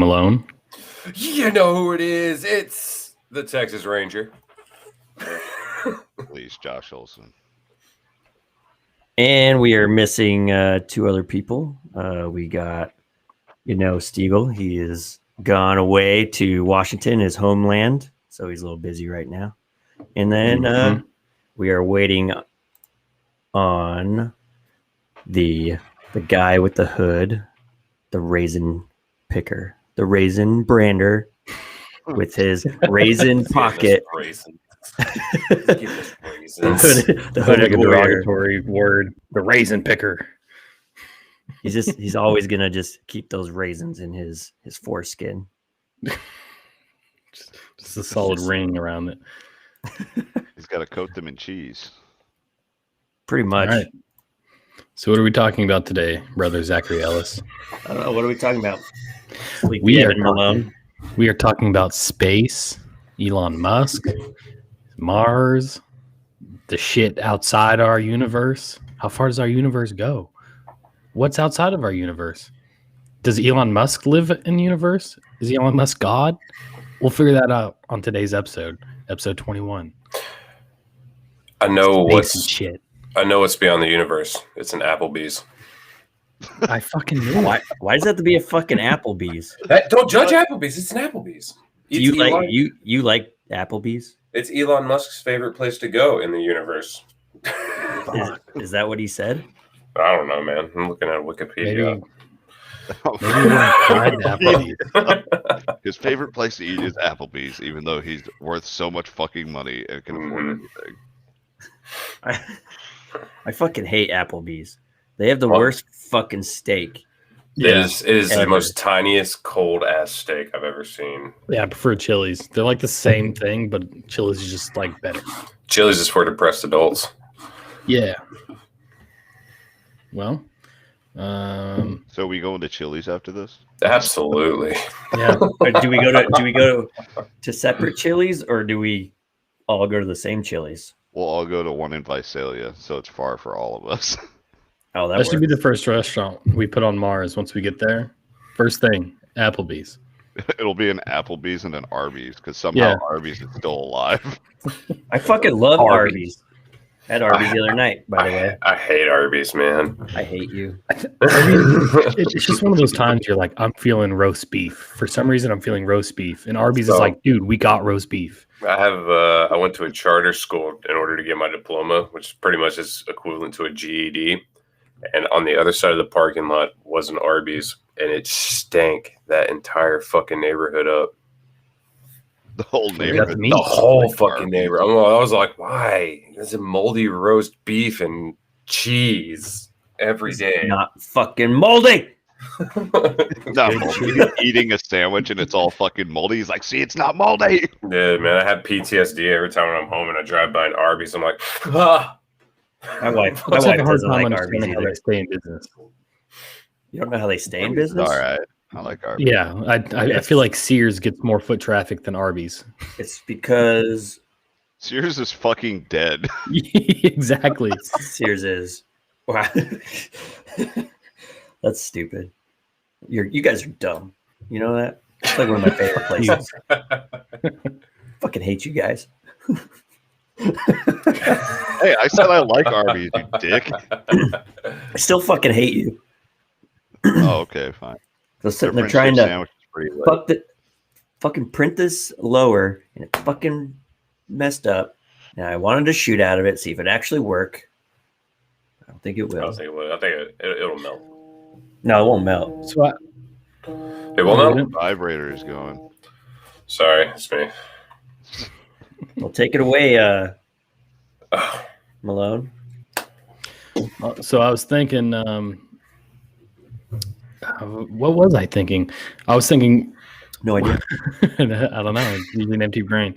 Malone. You know who it is. It's the Texas Ranger. Please, Josh Olson. And we are missing two other people. We got, Stiegel. He is gone away to Washington, his homeland. So he's a little busy right now. And then we are waiting on the guy with the hood, the raisin picker, the raisin brander with his raisin pocket. The hooded derogatory word, the raisin picker. He's always gonna just keep those raisins in his foreskin. Just a solid ring around it. He's got to coat them in cheese. Pretty much. All right. So what are we talking about today, brother Zachary Ellis? I don't know. What are we talking about? We are talking about space, Elon Musk, Mars, the shit outside our universe. How far does our universe go? What's outside of our universe? Does Elon Musk live in the universe? Is Elon Musk God? We'll figure that out on today's episode 21. I know shit. I know what's beyond the universe. It's an Applebee's. I fucking knew. Why does that have to be a fucking Applebee's? Don't judge Applebee's. It's an Applebee's. Do you like Applebee's? It's Elon Musk's favorite place to go in the universe. Is that what he said? I don't know, man. I'm looking at Wikipedia. His favorite place to eat is Applebee's, even though he's worth so much fucking money and can afford everything. I fucking hate Applebee's. They have the worst fucking steak. It is the most tiniest cold ass steak I've ever seen. Yeah, I prefer Chili's. They're like the same thing, but Chili's is just like better. Chili's is for depressed adults. Yeah. Well, so we going to Chili's after this? Absolutely. Yeah. Do we go to separate Chili's, or do we all go to the same Chili's? We'll all go to one in Visalia, so it's far for all of us. Oh, that should be the first restaurant we put on Mars once we get there. First thing, Applebee's. It'll be an Applebee's and an Arby's, because somehow Arby's is still alive. I fucking love Arby's. I had Arby's the other night, by the way. I hate Arby's, man. I hate you. It's just one of those times you're like, I'm feeling roast beef. For some reason, I'm feeling roast beef. And Arby's is like, dude, we got roast beef. I went to a charter school in order to get my diploma, which pretty much is equivalent to a GED. And on the other side of the parking lot was an Arby's, and it stank that entire fucking neighborhood up. The whole neighborhood. The whole fucking neighborhood. I was like, why? There's a moldy roast beef and cheese every day. Not fucking moldy. Not moldy. Eating a sandwich and it's all fucking moldy. He's like, see, it's not moldy. Yeah, man. I have PTSD every time I'm home and I drive by an Arby's. I'm like, ah. My wife doesn't like Arby's how they stay in business. You don't know how they stay in business? All right. I like Arby's. Yeah, I feel like Sears gets more foot traffic than Arby's. It's because Sears is fucking dead. Exactly. Sears is. Wow. That's stupid. You guys are dumb. You know that? It's like one of my favorite places. Fucking hate you guys. Hey, I said I like Arby's, you dick. I still fucking hate you. Oh, okay, fine. They're trying to fucking print this lower, and it fucking messed up. And I wanted to shoot out of it, see if it actually work. I don't think it will. I think it'll melt. No, it won't melt. So It will melt? Vibrator is going. Sorry, it's me. Well, take it away, Malone. So I was thinking, what was I thinking? I was thinking, no idea. I don't know. It's usually an empty brain.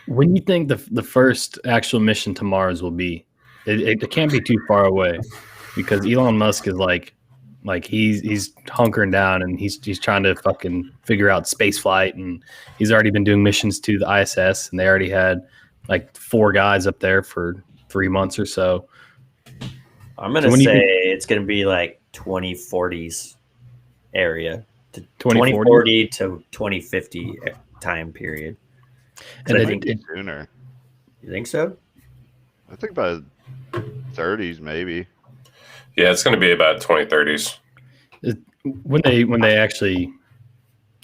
When do you think the first actual mission to Mars will be? It can't be too far away, because Elon Musk is like he's hunkering down and he's trying to fucking figure out space flight, and he's already been doing missions to the ISS, and they already had like 4 guys up there for 3 months or so. I'm gonna say it's gonna be like 2040s area. to 2040? 2040 to 2050 time period. And I it- think it- Sooner. you think so? I think by 30s maybe. Yeah, it's going to be about 2030s. when they actually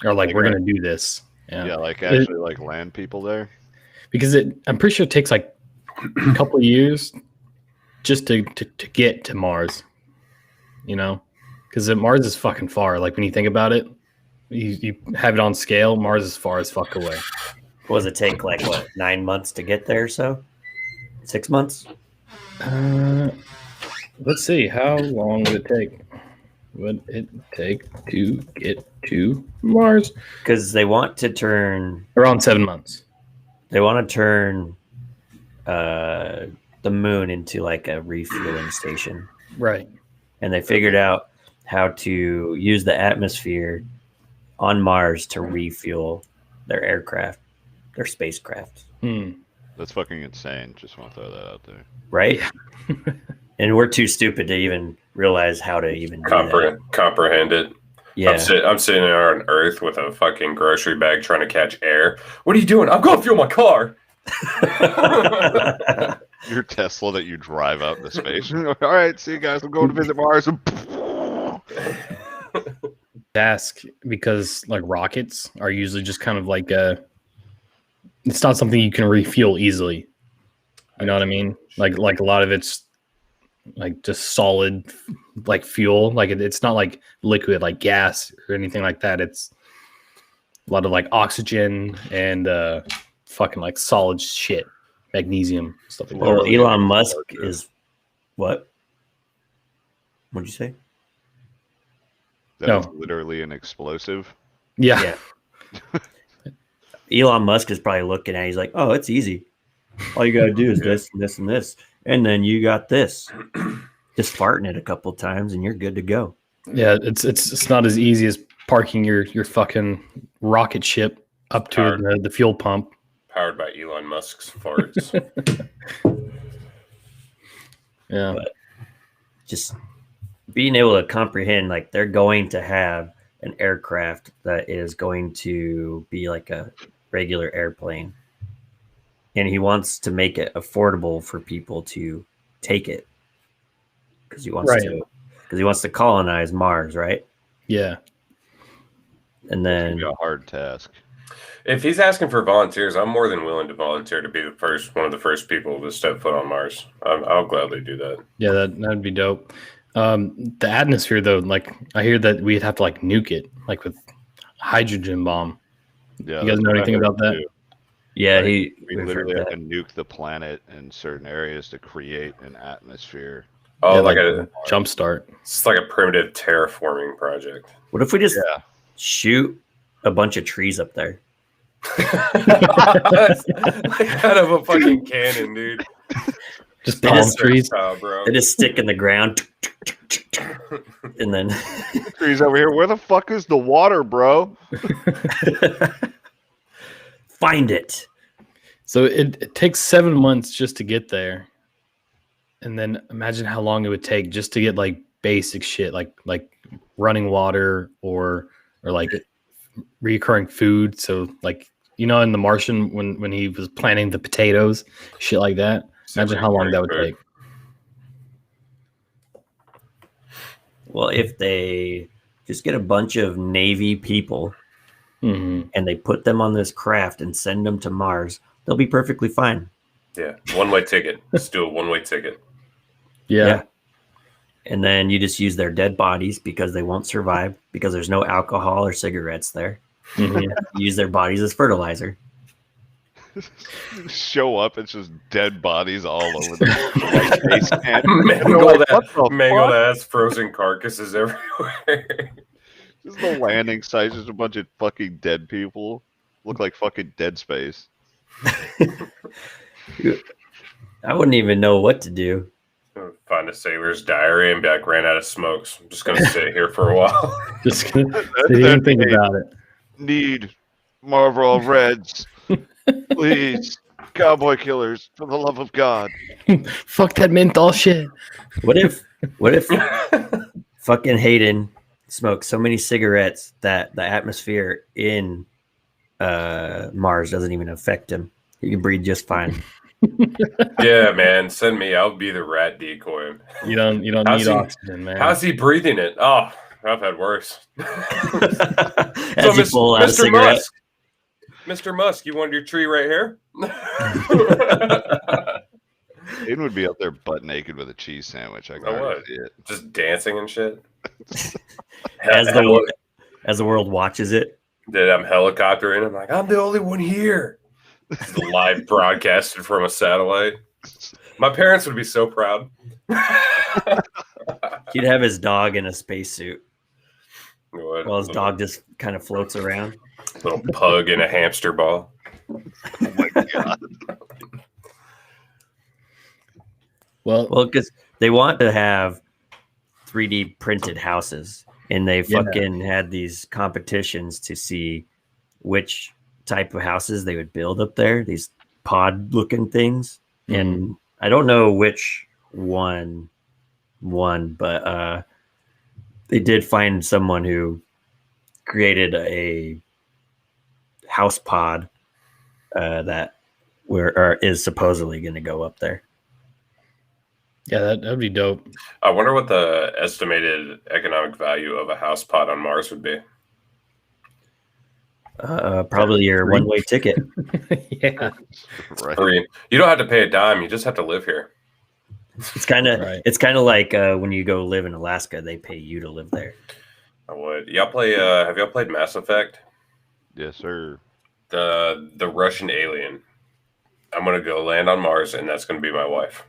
are like, we're gonna do this. Yeah, like actually like land people there. Because I'm pretty sure it takes like a couple of years just to get to Mars. You know, because Mars is fucking far. Like when you think about it, you have it on scale. Mars is far as fuck away. What does it take? Like what, 9 months to get there? Or so 6 months? Let's see. How long would it take? Would it take to get to Mars? Because they want to turn Around 7 months. the moon into like a refueling station, Right. and they figured out how to use the atmosphere on Mars to refuel their aircraft, their spacecraft. That's fucking insane. Just want to throw that out there. Right? And we're too stupid to even realize how to even do that. Comprehend it. Yeah. I'm sitting there on Earth with a fucking grocery bag trying to catch air. What are you doing? I'm going to fuel my car. Your Tesla that you drive out into space. All right, see you guys. I'm going to visit Mars. Ask because like rockets are usually just kind of like it's not something you can refuel easily. You know what I mean? Like a lot of it's like just solid like fuel. Like it's not like liquid like gas or anything like that. It's a lot of like oxygen and fucking like solid shit, magnesium stuff like that. Well, Elon Musk is what? What'd you say? That is No. literally an explosive. Yeah. Elon Musk is probably looking at it, he's like, oh, it's easy. All you got to do is this and this and this. And then you got this. Just farting it a couple of times and you're good to go. Yeah, it's not as easy as parking your fucking rocket ship up to the fuel pump. Powered by Elon Musk's farts. Yeah. But just being able to comprehend, like, they're going to have an aircraft that is going to be like a regular airplane. And he wants to make it affordable for people to take it. Because he wants to colonize Mars, right? Yeah. And It's then gonna be a hard task. If he's asking for volunteers, I'm more than willing to volunteer to be one of the first people to step foot on Mars. I'll gladly do that. Yeah, that'd be dope. The atmosphere though, like I hear that we'd have to like nuke it, like with hydrogen bomb. Yeah, You guys that's know what I anything heard about that? too. yeah, We we've heard literally have that. to nuke the planet in certain areas to create an atmosphere. Oh, Yeah, like a jump start. it's like a primitive terraforming project. What if we just Yeah. shoot a bunch of trees up there? Like out of a fucking cannon, dude. Just They palm just- trees. Bro. They just stick in the ground. And then Trees over here. Where the fuck is the water, bro? find it. So it takes 7 months just to get there. And then imagine how long it would take just to get like basic shit like running water or like recurring food. So like in The Martian when he was planting the potatoes, shit like that. Imagine how long that would take. Well, if they just get a bunch of Navy people Mm-hmm. and they put them on this craft and send them to Mars, they'll be perfectly fine. Yeah, one-way ticket. Let's do a one-way ticket. Yeah. And then you just use their dead bodies because they won't survive because there's no alcohol or cigarettes there. Mhm. You use their bodies as fertilizer. Show up, it's just dead bodies all over the space camp. Mangled ass frozen carcasses everywhere. This is the landing site, just a bunch of fucking dead people. Look like fucking Dead Space. I wouldn't even know what to do. Find a sailor's diary and be like, ran out of smokes. I'm just gonna sit here for a while. Just didn't even think about it. Need Marlboro Reds, please. Cowboy killers, for the love of God. Fuck that menthol shit. What if fucking Hayden smoke so many cigarettes that the atmosphere in Mars doesn't even affect him. He can breathe just fine. Yeah, man, send me. I'll be the rat decoy. You don't How's need he- oxygen, man. How's he breathing it? Oh, I've had worse. As you pull out a cigarette. Mr. Musk, you wanted your tree right here? Aiden would be up there butt naked with a cheese sandwich. I can I already would. see it. Just dancing and shit. As the world watches it. Did I'm helicoptering? I'm like, I'm the only one here. This is live broadcasted from a satellite. My parents would be so proud. He'd have his dog in a spacesuit What? while his dog just kind of floats around. Little pug in a hamster ball. Oh my god. Well, Well, because they want to have 3D printed houses, and they Yeah. fucking had these competitions to see which type of houses they would build up there. These pod looking things, and I don't know which one won, but they did find someone who created a house pod that is supposedly going to go up there. yeah, that'd be dope. I wonder what the estimated economic value of a house pot on Mars would be. Probably your Free. one-way ticket. Yeah. Right. Free. You don't have to pay a dime. You just have to live here. It's kind of Right. it's kind of like when you go live in Alaska, they pay you to live there. I would. Y'all play? Have y'all played Mass Effect? Yes, sir. The Russian alien. I'm gonna go land on Mars, and that's gonna be my wife.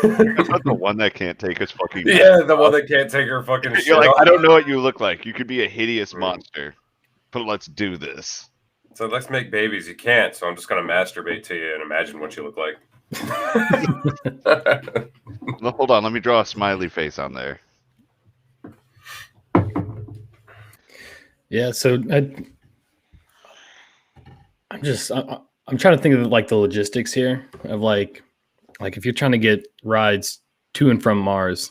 That's not the one that can't take his fucking. Yeah, the one that can't take her fucking shit You're like, off. I don't know what you look like. You could be a hideous monster, but let's do this. So let's make babies. You can't, so I'm just gonna masturbate to you and imagine what you look like. No, hold on, let me draw a smiley face on there. Yeah, so I'm trying to think of like the logistics here of like if you're trying to get rides to and from Mars,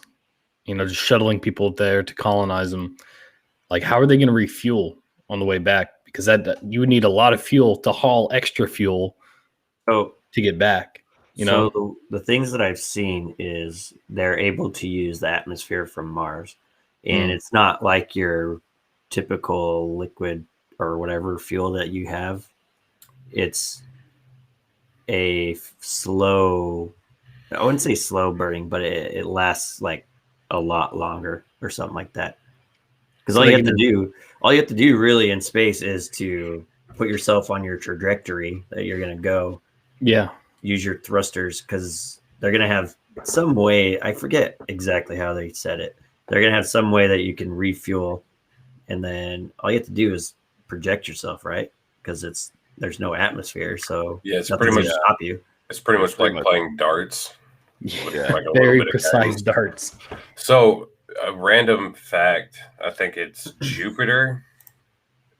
just shuttling people there to colonize them, like how are they going to refuel on the way back? Because that you would need a lot of fuel to haul extra fuel So, to get back. so the things that I've seen is they're able to use the atmosphere from Mars, and it's not like your typical liquid or whatever fuel that you have. It's a slow, I wouldn't say slow burning, but it lasts like a lot longer or something like that. Because all you have to do really in space is to put yourself on your trajectory that you're going to go. Yeah. Use your thrusters, because they're going to have some way. I forget exactly how they said it. They're going to have some way that you can refuel, and then all you have to do is project yourself, right? Because there's no atmosphere, so Yeah, it's nothing's pretty much gonna stop you. It's pretty much Pretty like much. playing darts. Yeah. Like a Very little bit of precise guidance. darts. So, a random fact, I think it's Jupiter.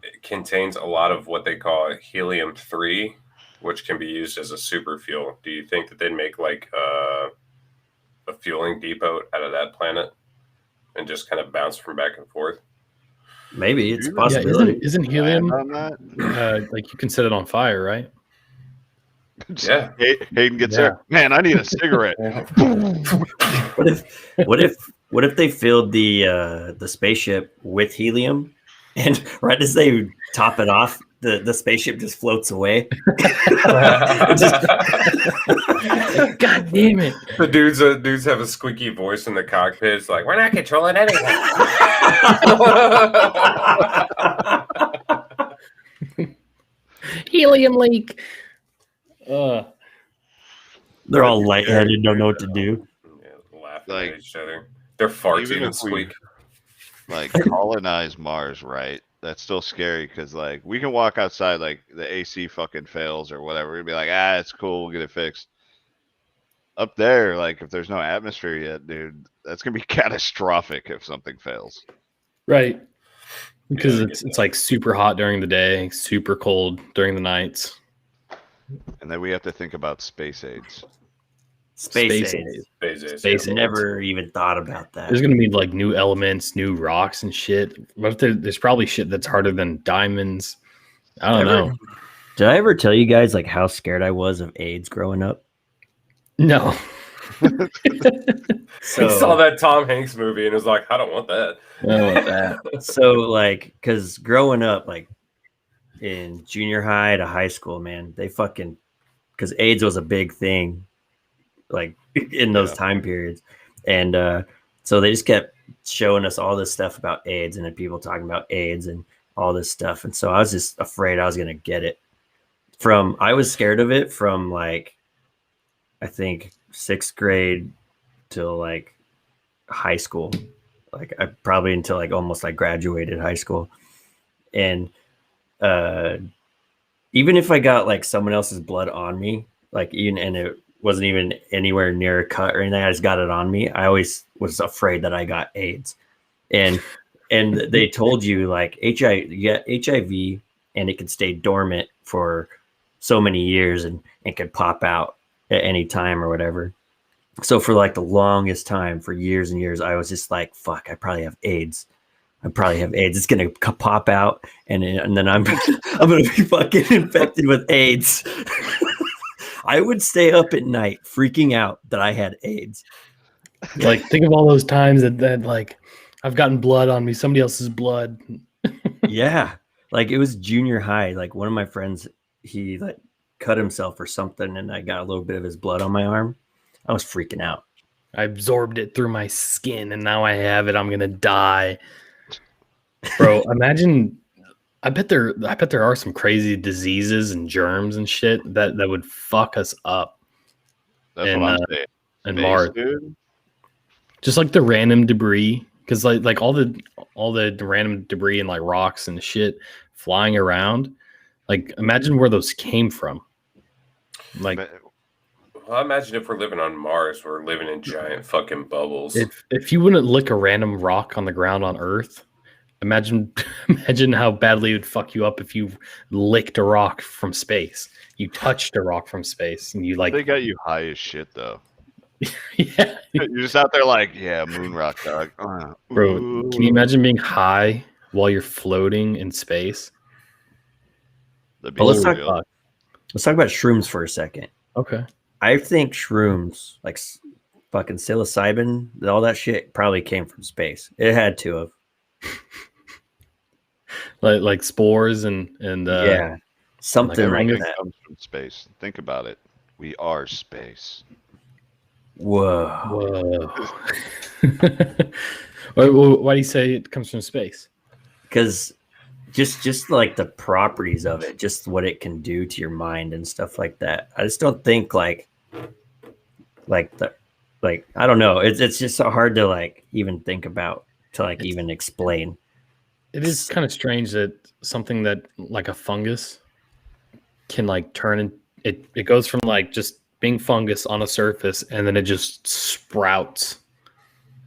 It contains a lot of what they call helium-3, which can be used as a super fuel. Do you think that they'd make like a fueling depot out of that planet and just kind of bounce from back and forth? Maybe it's a Yeah, Yeah, possibility. isn't helium Land on that? like you can set it on fire, right? Yeah. Hayden gets Yeah. there. Man, I need a cigarette. What if they filled the spaceship with helium, and right as they top it off, the spaceship just floats away? God damn it! The dudes have a squeaky voice in the cockpit. It's like, we're not controlling anything. Helium leak. They're all lightheaded, don't know what to do. Yeah, laughing Like, at each other. Their farts even even if we- squeak. Like, colonize Mars, right? That's still scary because, like, we can walk outside, like, the AC fucking fails or whatever. We'd be like, it's cool, we'll get it fixed. Up there, like, if there's no atmosphere yet, dude, that's gonna be catastrophic if something fails. Right. Because Yeah, I it's get it's like super hot during the day, super cold during the nights. And then we have to think about space aids. Space AIDS. AIDS. Space Space AIDS. Never even thought about that. There's gonna be like new elements, new rocks and shit. What if there's probably shit that's harder than diamonds? I don't know. Did I ever tell you guys like how scared I was of AIDS growing up? No. He saw that Tom Hanks movie and was like, I don't want that. I don't want that. So like, because growing up, like in junior high to high school, man, they fucking, because AIDS was a big thing, like in those time periods, and so they just kept showing us all this stuff about AIDS, and then people talking about AIDS and all this stuff, and so I was just afraid I was gonna get it. I was scared of it from like, I think 6th grade till like high school, like I probably until like almost like graduated high school, and even if I got like someone else's blood on me, like even and it wasn't even anywhere near a cut or anything, I just got it on me. I always was afraid that I got AIDS, and they told you like HIV, and it could stay dormant for so many years and could pop out at any time or whatever. So for like the longest time, for years and years, I was just like, fuck, I probably have AIDS. It's gonna pop out, and then I'm gonna be fucking infected with AIDS. I would stay up at night freaking out that I had AIDS. Like, think of all those times that like I've gotten blood on me, somebody else's blood. Yeah, like it was junior high. Like one of my friends, he like cut himself or something, and I got a little bit of his blood on my arm. I was freaking out. I absorbed it through my skin, and now I have it. I'm gonna die, bro. Imagine. I bet there are some crazy diseases and germs and shit that would fuck us up. That's what I'm saying. And Space, Mars, dude. just like the random debris, because like all the random debris and like rocks and shit flying around. Like, imagine where those came from. Like, well, I imagine if we're living on Mars, we're living in giant fucking bubbles. if you wouldn't lick a random rock on the ground on Earth, imagine how badly it would fuck you up if you licked a rock from space. You touched a rock from space, and you like. They got you high as shit though. Yeah, You're just out there like, yeah, moon rock dog. bro. Ooh. Can you imagine being high while you're floating in space? That'd be But let's surreal. talk about shrooms for a second. Okay. I think shrooms, like fucking psilocybin, all that shit probably came from space. It had to have. Like spores and Yeah, something like Everything that. comes from space. Think about it. We are space. Whoa. Whoa. Why do you say it comes from space? Because just like the properties of it, just what it can do to your mind and stuff like that. I just don't think like I don't know. It's just so hard to like even think about, to like even explain. It is kind of strange that something that like a fungus can like turn in, it goes from like just being fungus on a surface, and then it just sprouts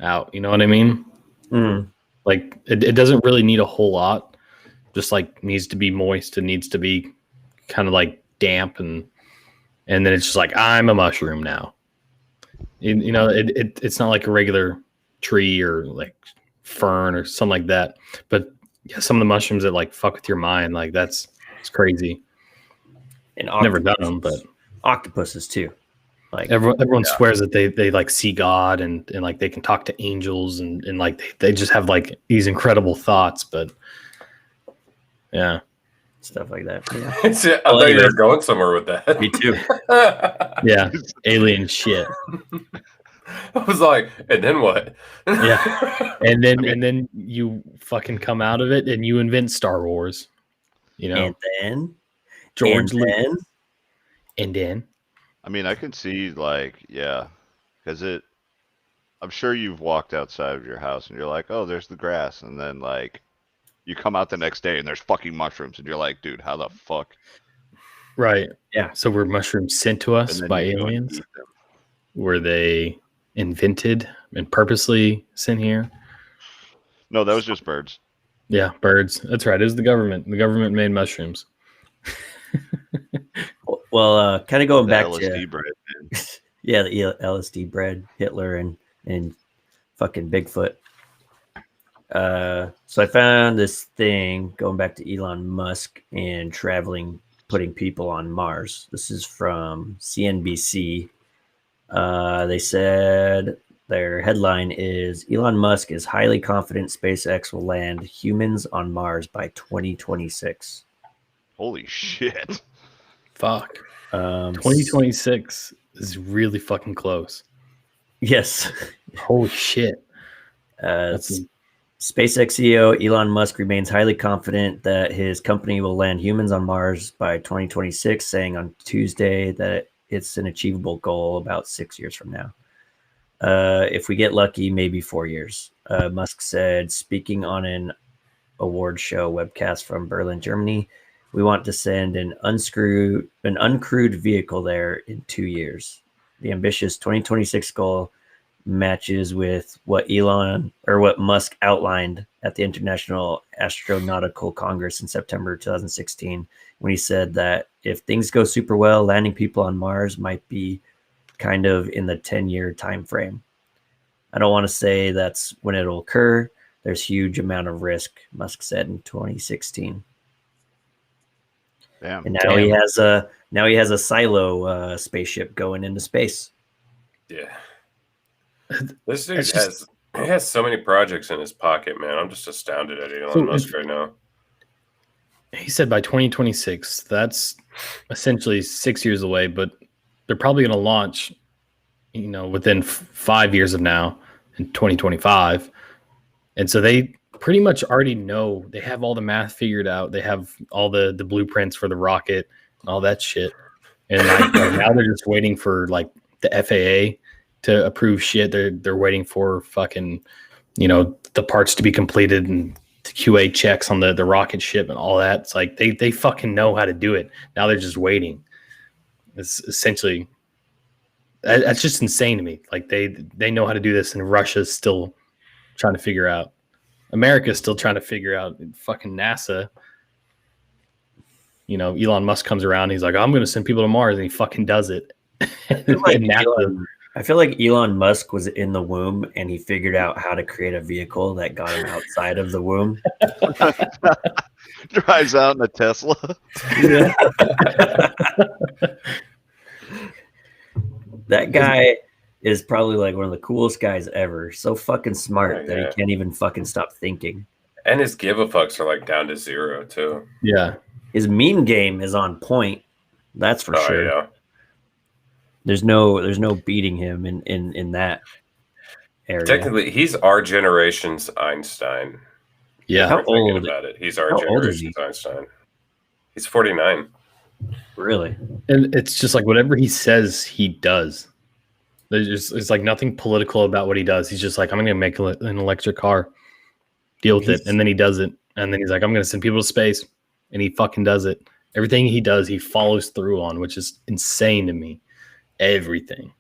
out. You know what I mean? Mm. Like it doesn't really need a whole lot. Just like needs to be moist and needs to be kind of like damp, and then it's just like, I'm a mushroom now. You know, it's not like a regular tree or like fern or something like that. But yeah, some of the mushrooms that like fuck with your mind, like it's crazy. And Never done them, but octopuses too. Like everyone swears that they like see God and like they can talk to angels and like they just have like these incredible thoughts, but yeah. stuff like that. Yeah. I thought you were going somewhere with that. Me too. Yeah. Alien shit. I was like, and then what? Yeah. And then you fucking come out of it and you invent Star Wars. You know, And then George and Lucas. then And then I mean, I can see like, yeah, because I'm sure you've walked outside of your house and you're like, oh, there's the grass, and then like you come out the next day and there's fucking mushrooms, and you're like, dude, how the fuck? right. Yeah. So were mushrooms sent to us And then by you go and aliens? eat them. Were they invented and purposely sent here? No, that was just birds. Yeah, birds. That's right. It was the government. The government made mushrooms. well, kind of going The back LSD to bread, man. Yeah, the LSD bred Hitler and fucking Bigfoot. So I found this thing going back to Elon Musk and traveling, putting people on Mars. This is from CNBC. They said their headline is Elon Musk is highly confident SpaceX will land humans on Mars by 2026. Holy shit. Fuck. Um, 2026 is really fucking close. Yes. Holy shit. That's SpaceX CEO Elon Musk remains highly confident that his company will land humans on Mars by 2026, saying on Tuesday that it's an achievable goal about 6 years from now. If we get lucky, maybe 4 years. Musk said, speaking on an award show webcast from Berlin, Germany, we want to send an uncrewed vehicle there in 2 years. The ambitious 2026 goal matches with what Musk outlined at the International Astronautical Congress in September 2016, when he said that if things go super well, landing people on Mars might be kind of in the 10-year time frame. I don't want to say that's when it'll occur. There's huge amount of risk, Musk said in 2016. Damn. And now he has a Silo spaceship going into space. Yeah. This dude has so many projects in his pocket, man. I'm just astounded at Elon Musk right now. He said by 2026. That's essentially 6 years away, but they're probably going to launch, within 5 years of now in 2025. And so they pretty much already know. They have all the math figured out. They have all the blueprints for the rocket and all that shit. And now they're just waiting for like the FAA to approve shit. They're waiting for fucking, the parts to be completed and QA checks on the rocket ship and all that. It's like they fucking know how to do it. Now they're just waiting. It's essentially, that's just insane to me. Like they know how to do this, and Russia's still trying to figure out. America's still trying to figure out. Fucking NASA. Elon Musk comes around. He's like, I'm going to send people to Mars, and he fucking does it. I feel like Elon Musk was in the womb and he figured out how to create a vehicle that got him outside of the womb. Drives out in a Tesla. Yeah. That guy is probably like one of the coolest guys ever. So fucking smart that he can't even fucking stop thinking. And his give a fucks are like down to zero too. Yeah. His meme game is on point. That's for sure. Yeah. There's no beating him in that area. Technically, he's our generation's Einstein. Yeah. How old? About it. He's our generation's Einstein. He's 49. Really? And it's just like whatever he says, he does. It's like nothing political about what he does. He's just like, I'm going to make an electric car. Deal with it. And then he does it. And then he's like, I'm going to send people to space. And he fucking does it. Everything he does, he follows through on, which is insane to me. Everything.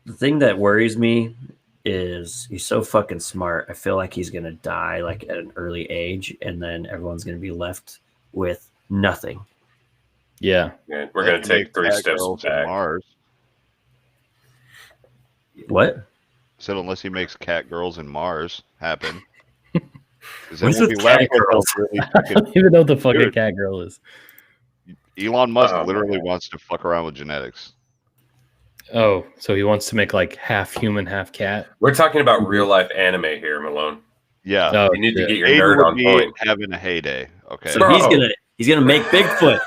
The thing that worries me is he's so fucking smart. I feel like he's going to die like at an early age, and then everyone's going to be left with nothing. Yeah. We're going to take 3 steps back. Mars. What? Said unless he makes cat girls in Mars happen. What's with cat girls? I don't even know what the fucking cat girl is. Elon Musk literally wants to fuck around with genetics. Oh, so he wants to make like half human, half cat. We're talking about real life anime here, Malone. Yeah. Oh, you need to get your Aiden nerd would on be point. having a heyday. Okay. So he's gonna make Bigfoot.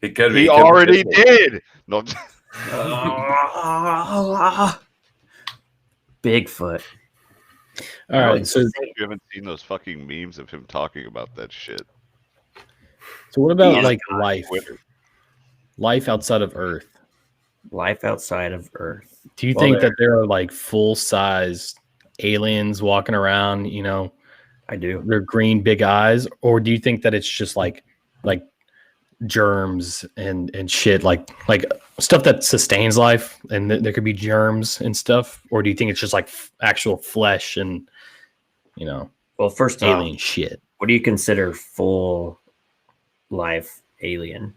He could be. He already did. No. Bigfoot. All right. So you haven't seen those fucking memes of him talking about that shit. So what about like life? Life outside of Earth. Life outside of Earth. Do you think that there are like full-size aliens walking around, I do. They're green, big eyes, or do you think that it's just like germs and shit, like stuff that sustains life, and there could be germs and stuff, or do you think it's just like actual flesh and Well, first alien off, shit? What do you consider full life alien?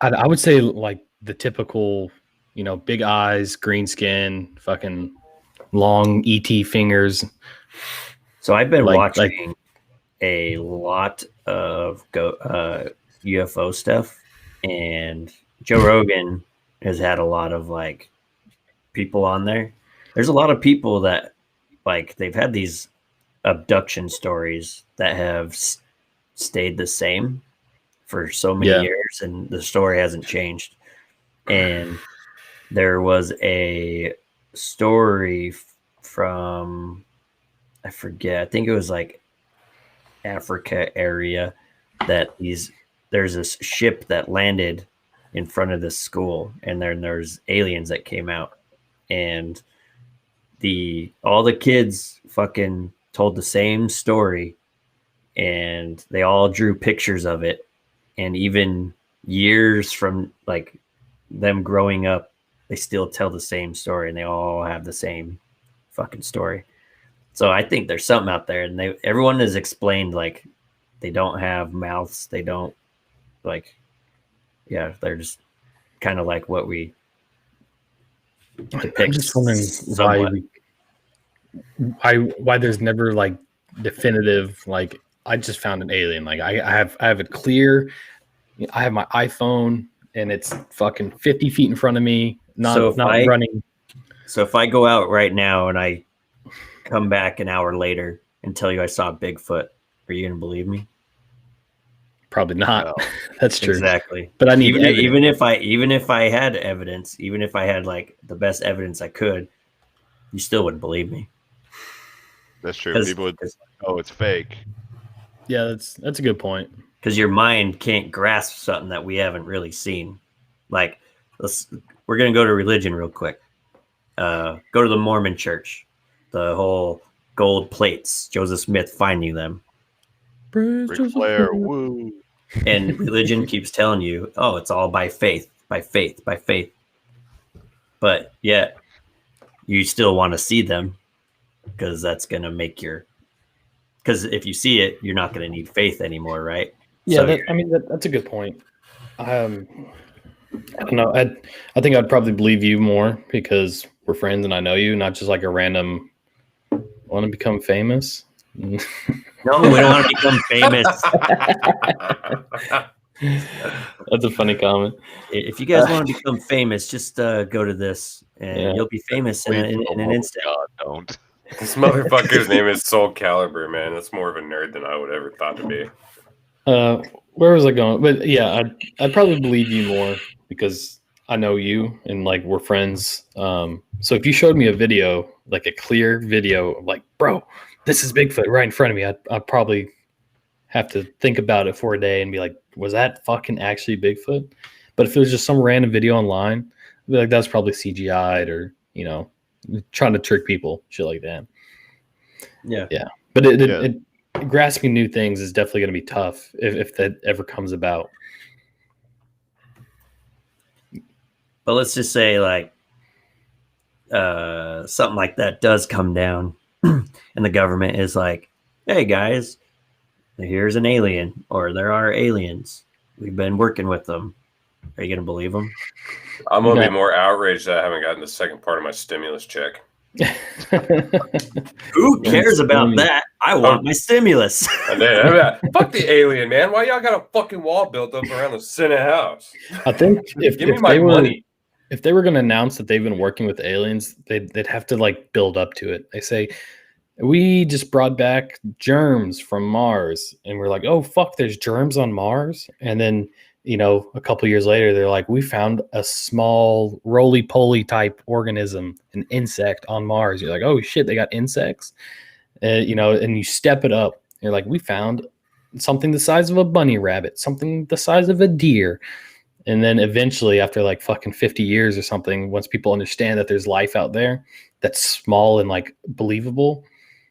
I would say like the typical big eyes, green skin, fucking long ET fingers. So I've been Like- watching a lot of UFO stuff, and Joe Rogan has had a lot of like people on there. There's a lot of people that like they've had these abduction stories that have stayed the same for so many Yeah. years, and the story hasn't changed. And there was a story from, I forget, I think it was like Africa area, that there's this ship that landed in front of this school, and then there's aliens that came out, and all the kids fucking told the same story, and they all drew pictures of it, and even years from like them growing up, they still tell the same story, and they all have the same fucking story. So I think there's something out there, and everyone has explained like they don't have mouths, they don't like, yeah, they're just kind of like what we depict. I'm just wondering somewhat. why there's never like definitive, like I just found an alien. Like I have it clear. I have my iPhone and it's fucking 50 feet in front of me, not running. So if I go out right now and I come back an hour later and tell you I saw Bigfoot, are you gonna believe me? Probably not. No. That's true. Exactly. But I need even if I had evidence, even if I had like the best evidence I could, you still wouldn't believe me. That's true. People would oh, it's fake. Yeah, that's a good point. Because your mind can't grasp something that we haven't really seen. Like, we're gonna go to religion real quick. Go to the Mormon church. The whole gold plates, Joseph Smith finding them. Ric Flair, woo. And religion keeps telling you, oh, it's all by faith, by faith, by faith. But yet, you still want to see them because that's going to make because if you see it, you're not going to need faith anymore, right? Yeah, So that's a good point. I don't know. I think I'd probably believe you more because we're friends and I know you, not just like a random want to become famous. no, we don't want to become famous. That's a funny comment. If you guys want to become famous, just go to this and you'll be famous in an instant. God, don't. This motherfucker's name is Soul Calibur, man. That's more of a nerd than I would ever thought to be. Where was I going? But yeah, I'd probably believe you more because I know you and like we're friends. So if you showed me a video, like a clear video, of like, bro, this is Bigfoot right in front of me, I'd probably have to think about it for a day and be like, was that fucking actually Bigfoot? But if it was just some random video online, I'd be like, that's probably CGI'd or trying to trick people, shit like that. Yeah. But it grasping new things is definitely going to be tough if that ever comes about. But let's just say like something like that does come down and the government is like, hey guys, here's an alien, or there are aliens. We've been working with them. Are you going to believe them? I'm going to be more outraged that I haven't gotten the second part of my stimulus check. Who cares about that? I want my stimulus. Fuck the alien, man. Why y'all got a fucking wall built up around the Senate house? I think give me my money. If they were going to announce that they've been working with aliens, they'd have to like build up to it. They say, we just brought back germs from Mars. And we're like, oh, fuck, there's germs on Mars. And then, a couple years later, they're like, we found a small roly-poly type organism, an insect on Mars. You're like, oh, shit, they got insects? And you step it up. You're like, we found something the size of a bunny rabbit, something the size of a deer. And then eventually, after like fucking 50 years or something, once people understand that there's life out there that's small and like believable,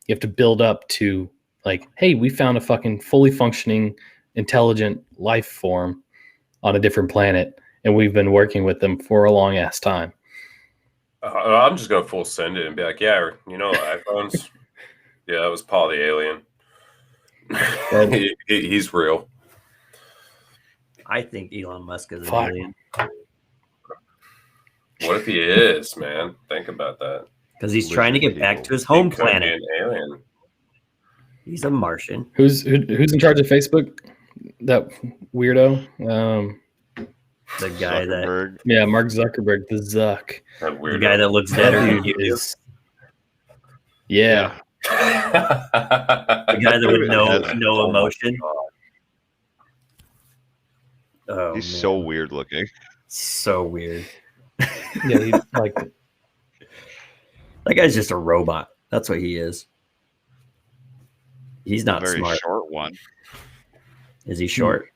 you have to build up to like, hey, we found a fucking fully functioning, intelligent life form on a different planet, and we've been working with them for a long ass time. I'm just gonna full send it and be like, yeah, iPhones. Yeah, that was Paul the alien. He's real. I think Elon Musk is an Fuck. alien. What if he is, man? Think about that. Because he's trying to get back to his home He could be planet. an alien. He's a Martian. Who's in charge of Facebook? That weirdo. The guy that Zuckerberg. Yeah, Mark Zuckerberg, the Zuck. That the weird. guy that looks dead. That or dude you. is. Yeah. The guy that with no emotion. Oh, He's man. so weird looking. So weird. Yeah, he's like That guy's just a robot. That's what he is. He's A not very smart. short one. Is he short?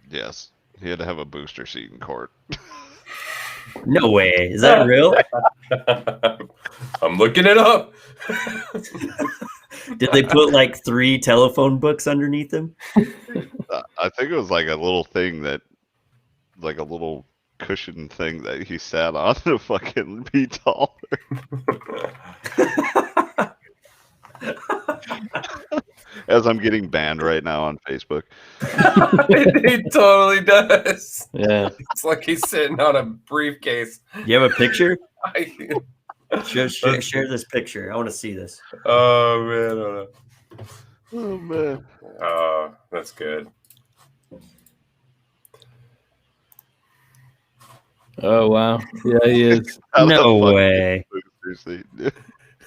Yes. He had to have a booster seat in court. No way. Is that real? I'm looking it up. Did they put like 3 telephone books underneath him? I think it was like a little thing that, like a little cushion thing that he sat on to fucking be taller. As I'm getting banned right now on Facebook. He totally does. yeah. It's like he's sitting on a briefcase. You have a picture? I- Share this picture. I want to see this. oh man. Oh man. Oh, that's good. Oh wow. Yeah, he is. No way. Booster seat.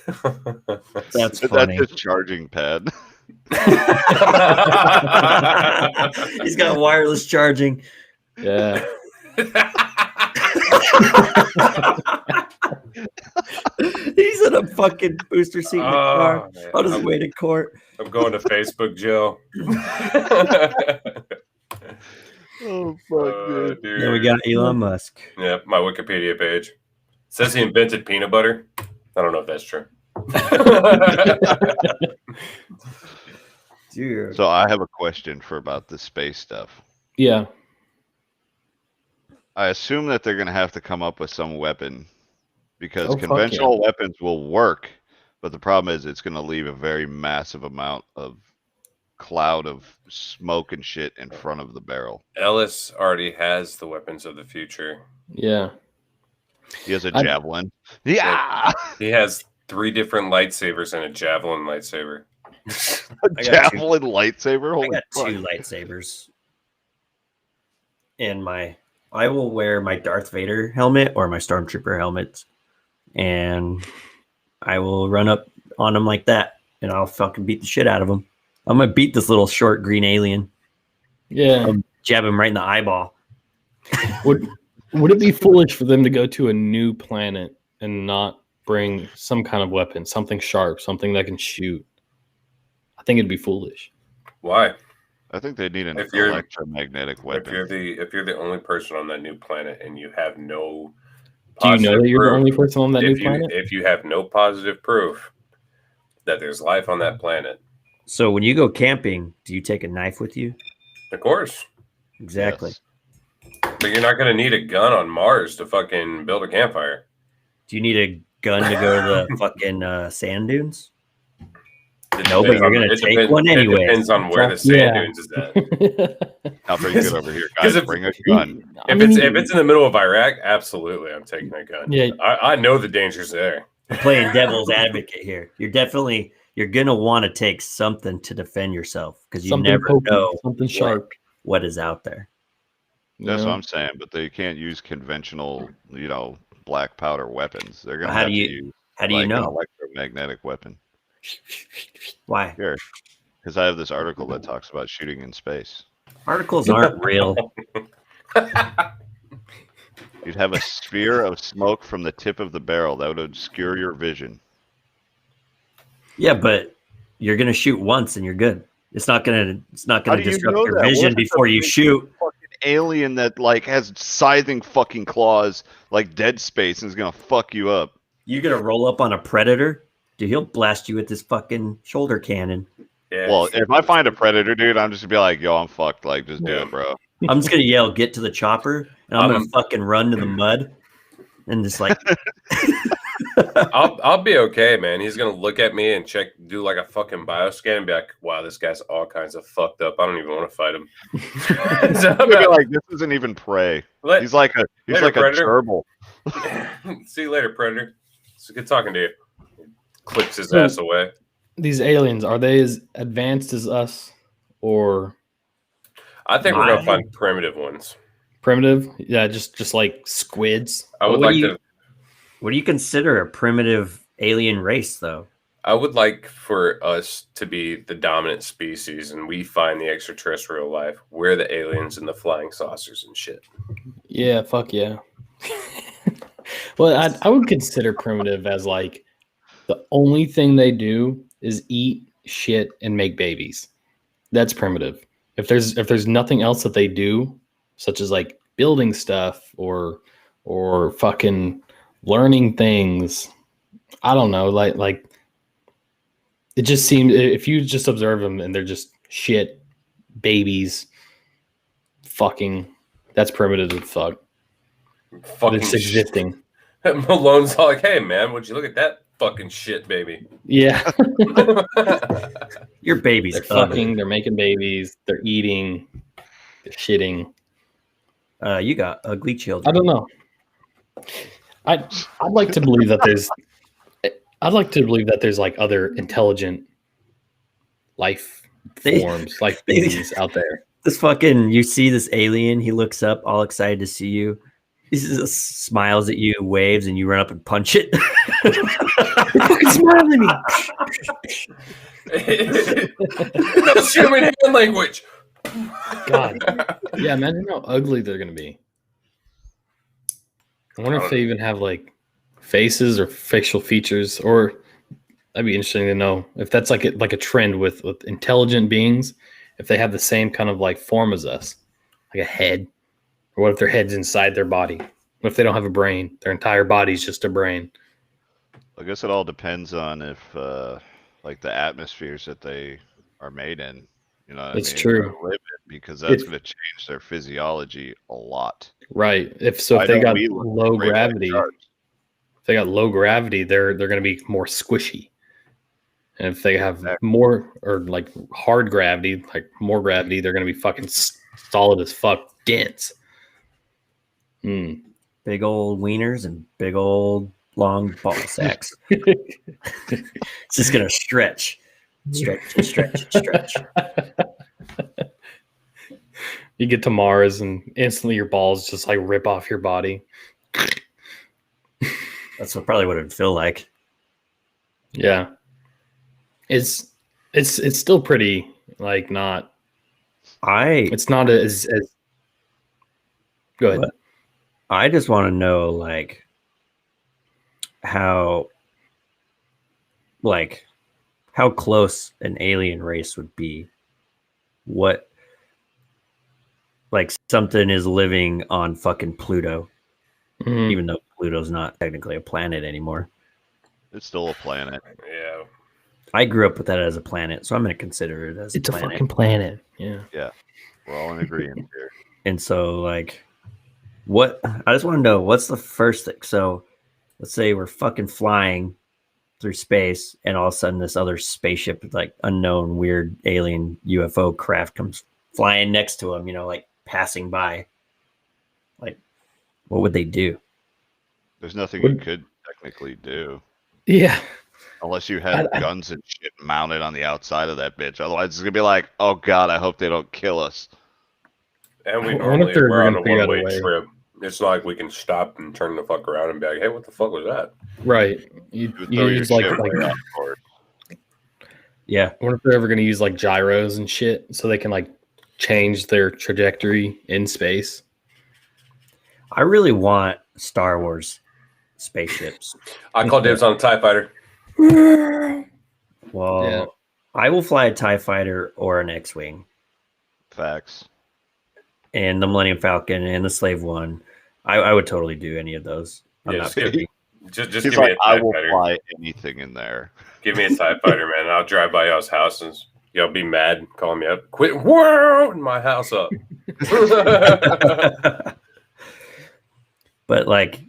That's That's funny. his charging pad. He's got wireless charging. Yeah. He's in a fucking booster seat in the car Oh, man. on his way to court. I'm going to Facebook jail. Oh fuck, dude. Dude. Then we got Elon Musk. Yeah, my Wikipedia page says he invented peanut butter. I don't know if that's true. Dude. So I have a question for about the space stuff. Yeah. I assume that they're gonna have to come up with some weapon because Oh, fuck conventional weapons will work, but the problem is it's gonna leave a very massive amount of cloud of smoke and shit in front of the barrel. Ellis already has the weapons of the future. Yeah. He has a I- javelin. Yeah, He has 3 different lightsabers and a javelin lightsaber. a I got javelin lightsaber. I Holy got fuck. 2 lightsabers. And I will wear my Darth Vader helmet or my Stormtrooper helmet. And I will run up on them like that. And I'll fucking beat the shit out of them. I'm going to beat this little short green alien. Yeah. Jab him right in the eyeball. Would it be foolish for them to go to a new planet and not bring some kind of weapon, something sharp, something that can shoot? I think it'd be foolish. Why? I think they need an If you're- electromagnetic If weapon. you're the only person on that new planet and you have no Do you know positive that you're the proof- only person on that new if you planet? if you have no positive proof that there's life on that planet, So when you go camping, do you take a knife with you? of course. Exactly. Yes. But you're not gonna need a gun on Mars to fucking build a campfire. Do you need a gun to go to the fucking sand dunes? It No, but depends you're on- gonna it take depends- one anyway. It depends on where the Fuck yeah. sand dunes is at. I'll bring it over here, 'Cause guys. if- Bring a gun. I If mean, it's in the middle of Iraq, absolutely, I'm taking a gun. yeah, I know the dangers there. I'm playing devil's advocate here. You're gonna want to take something to defend yourself because you something never poking, know something sharp. what is out there. That's you what know? I'm saying, but they can't use conventional, black powder weapons. They're gonna How have do to you- use How do you an know? electromagnetic weapon. Why? Here, because I have this article that talks about shooting in space. Articles aren't real. You'd have a sphere of smoke from the tip of the barrel that would obscure your vision. Yeah, but you're gonna shoot once and you're good. It's not gonna How disrupt do you your know that? What vision if it's a before you big shoot. Fucking alien that has scything fucking claws like Dead Space and is gonna fuck you up. You're gonna roll up on a predator, dude. He'll blast you with this fucking shoulder cannon. Yeah. Well, if I find a predator, dude, I'm just gonna be like, yo, I'm fucked. Like, just do it, bro. I'm just gonna yell, "Get to the chopper!" and I'm gonna Um, fucking run to the mud and just like I'll be okay, man. He's gonna look at me and do like a fucking bioscan and be like, "Wow, this guy's all kinds of fucked up. I don't even want to fight him." So I'm gonna be like, this isn't even prey. let- He's like a Later, Predator. gerbil. See you later, Predator. It's good talking to you. Clicks his ass away. These aliens, are they as advanced as us or I think we're gonna find primitive ones. primitive? Yeah, just like squids. I would What like do to. What do you consider a primitive alien race, though? I would like for us to be the dominant species, and we find the extraterrestrial life. We're the aliens and the flying saucers and shit. Yeah, fuck yeah. Well, I would consider primitive as like the only thing they do is eat shit and make babies. That's primitive. If there's nothing else that they do, such as like building stuff or fucking learning things, I don't know, like it just seems, if you just observe them and they're just shit babies, fucking, that's primitive as fuck. Fucking It's existing. Malone's all like, "Hey man, would you look at that fucking shit, baby?" Yeah. Your baby's They're ugly. fucking, they're making babies, they're eating, they're shitting. You got ugly children. I don't know. I'd like to believe that there's like other intelligent life forms, life beings out there. This fucking, you see this alien, he looks up all excited to see you. He just smiles at you, waves, and you run up and punch it. Fucking smiling at me. That's human hand language. God. Yeah, imagine how ugly they're gonna be. I wonder if they even have like faces or facial features, or that'd be interesting to know if that's like a trend with intelligent beings, if they have the same kind of like form as us, like a head, or what if their head's inside their body? What if they don't have a brain? Their entire body's just a brain. I guess it all depends on if, like, the atmospheres that they are made in. You know what It's I mean? true. Or live in, because that's If- going to change their physiology a lot. Right. If I they know got we look low great like gravity, sharks. if they got low gravity, they're going to be more squishy. And if they have Exactly. more or like hard gravity, like more gravity, they're going to be fucking solid as fuck, dense. Hmm. Big old wieners and big old long ball sacks. It's just gonna stretch. You get to Mars and instantly your balls just like rip off your body. That's probably what it'd feel like. Yeah. It's still pretty like not. It's not as go ahead. What? I just want to know like how close an alien race would be. What, like something is living on fucking Pluto, Mhm. even though Pluto's not technically a planet anymore. It's still a planet. Yeah. I grew up with that as a planet, so I'm going to consider it as It's a planet. fucking planet. Yeah. We're all in agreement here. And so, like, what I just want to know, what's the first thing? So, let's say we're fucking flying through space, and all of a sudden, this other spaceship, like unknown, weird alien UFO craft, comes flying next to them, you know, like passing by. Like, what would they do? There's nothing you could technically do. Yeah. Unless you had guns and shit mounted on the outside of that bitch. Otherwise, it's going to be like, oh God, I hope they don't kill us. And we I wonder if normally they're we're on a gonna figure out a one-way way. trip. It's not like we can stop and turn the fuck around and be like, "Hey, what the fuck was that?" Right. You You would throw your use like shit way off course. Yeah. I wonder if they're ever going to use like gyros and shit so they can like change their trajectory in space. I really want Star Wars spaceships. I call dibs on a TIE fighter. Well, Yeah. I will fly a TIE fighter or an X-Wing. Facts. And the Millennium Falcon and the Slave One. I would totally do any of those. I'm Yeah, not just give picky. Just He's give me like, a I TIE will fighter. fly anything in there. Give me a TIE fighter, man. I'll drive by y'all's house and y'all be mad, call me up. Quit whirling my house up. But like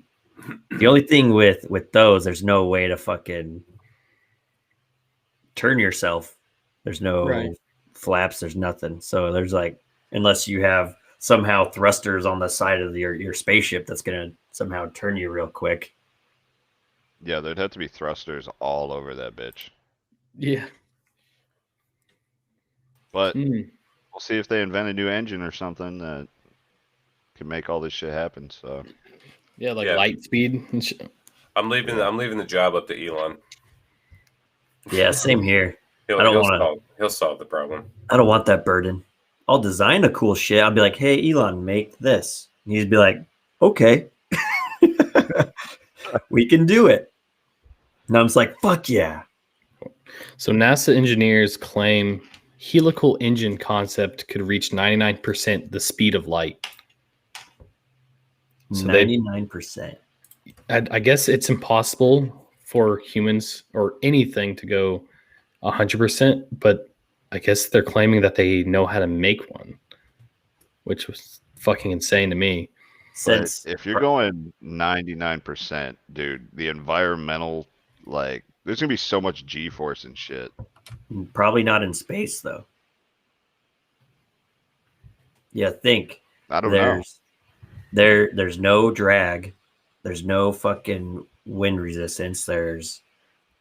the only thing with those, there's no way to fucking turn yourself. There's no Right. flaps, there's nothing. So there's like, unless you have somehow thrusters on the side of your spaceship that's gonna somehow turn you real quick. Yeah, there'd have to be thrusters all over that bitch. Yeah. But Mm. we'll see if they invent a new engine or something that can make all this shit happen. So Yeah, like Yeah. light speed and shit. I'm leaving the job up to Elon. Yeah, same here. He'll, I don't he'll wanna- solve, he'll solve the problem. I don't want that burden. I'll design the cool shit. I'll be like, hey, Elon, make this. And he'd be like, okay. We can do it. And I'm just like, fuck yeah. So NASA engineers claim helical engine concept could reach 99% the speed of light. So they- 99%. I guess it's impossible for humans or anything to go 100%, but I guess they're claiming that they know how to make one, which was fucking insane to me. but Since if you're going 99%, dude, the environmental, like, there's gonna be so much G-force and shit. probably not in space though. Yeah, think I don't know. there's no drag, there's no fucking wind resistance, there's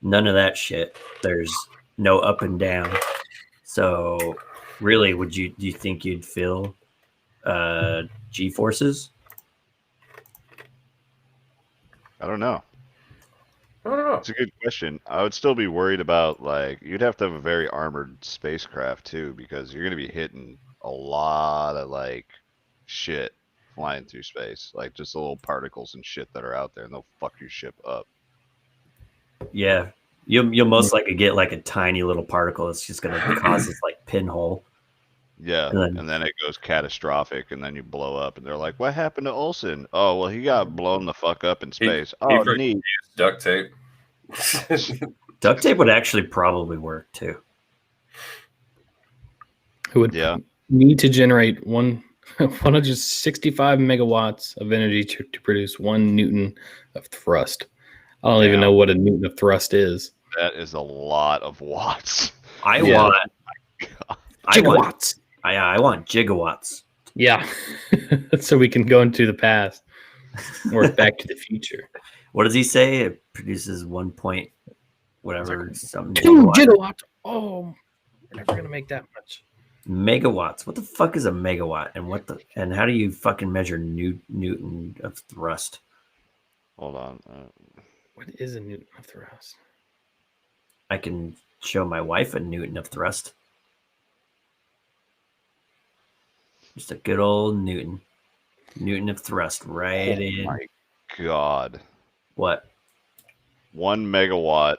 none of that shit. There's no up and down. So really, do you think you'd feel G forces? I don't know. I don't know. It's a good question. I would still be worried about, like, you'd have to have a very armored spacecraft too, because you're gonna be hitting a lot of like shit flying through space, like just the little particles and shit that are out there, and they'll fuck your ship up. Yeah. You'll most likely get like a tiny little particle that's just gonna cause this like pinhole. Yeah, And then- and then it goes catastrophic, and then you blow up, and they're like, "What happened to Olsen?" Oh, well, he got blown the fuck up in space. Oh, forgot- neat. Duct tape. Duct tape would actually probably work too. Who would Yeah. need to generate 165 megawatts of energy to produce 1 Newton of thrust. I don't even Damn. know what a Newton of thrust is. That is a lot of watts. I Yeah. want Gigawatts. I want gigawatts. Yeah. So we can go into the past or back to the future. What does he say? It produces 1 point whatever something 2 gigawatt. gigawatts. Oh, we're never going to make that much. Megawatts. What the fuck is a megawatt? And how do you fucking measure Newton of thrust? Hold on. What is a Newton of thrust? I can show my wife a Newton of thrust. Just a good old Newton. Newton of thrust right Oh in. my God. What? 1 megawatt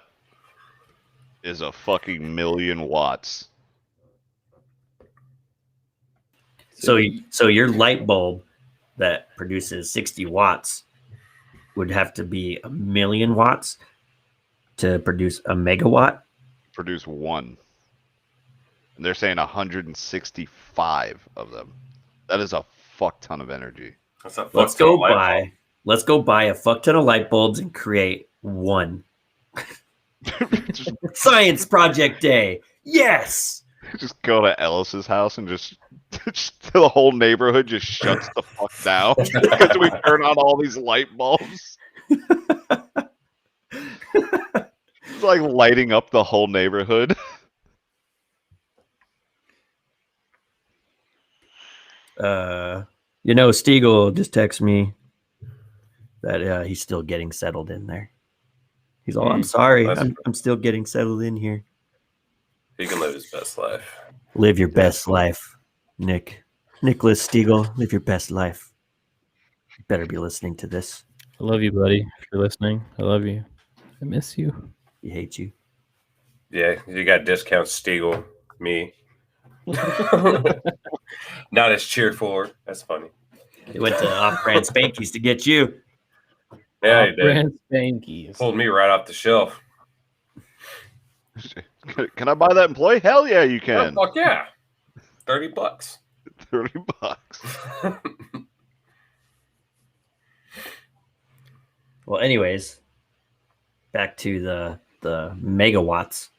is a fucking million watts. So your light bulb that produces 60 watts would have to be 1,000,000 watts to produce a megawatt. Produce 1. And they're saying 165 of them. That is a fuck ton of energy. That's a Let's fuck ton go of light bulb. Let's go buy a fuck ton of light bulbs and create one. just, Science project day. Yes. just go to Ellis's house and just the whole neighborhood just shuts the fuck down because we turn on all these light bulbs. It's like lighting up the whole neighborhood. Stiegel just texted me that he's still getting settled in there. He's all, I'm sorry, I'm still getting settled in here. He can live his best life. Live your best life, Nicholas Stiegel. Live your best life. You better be listening to this. I love you, buddy. If you're listening, I love you. I miss you. He hates you. Yeah, you got discount Stiegel, me. Not as cheerful. That's funny. He went to off-brand Spankies to get you. Yeah, he did. Brand spankies. Pulled me right off the shelf. Can I buy that employee? Hell yeah, you Oh, can. fuck yeah. $30. $30. Well, anyways, back to the megawatts,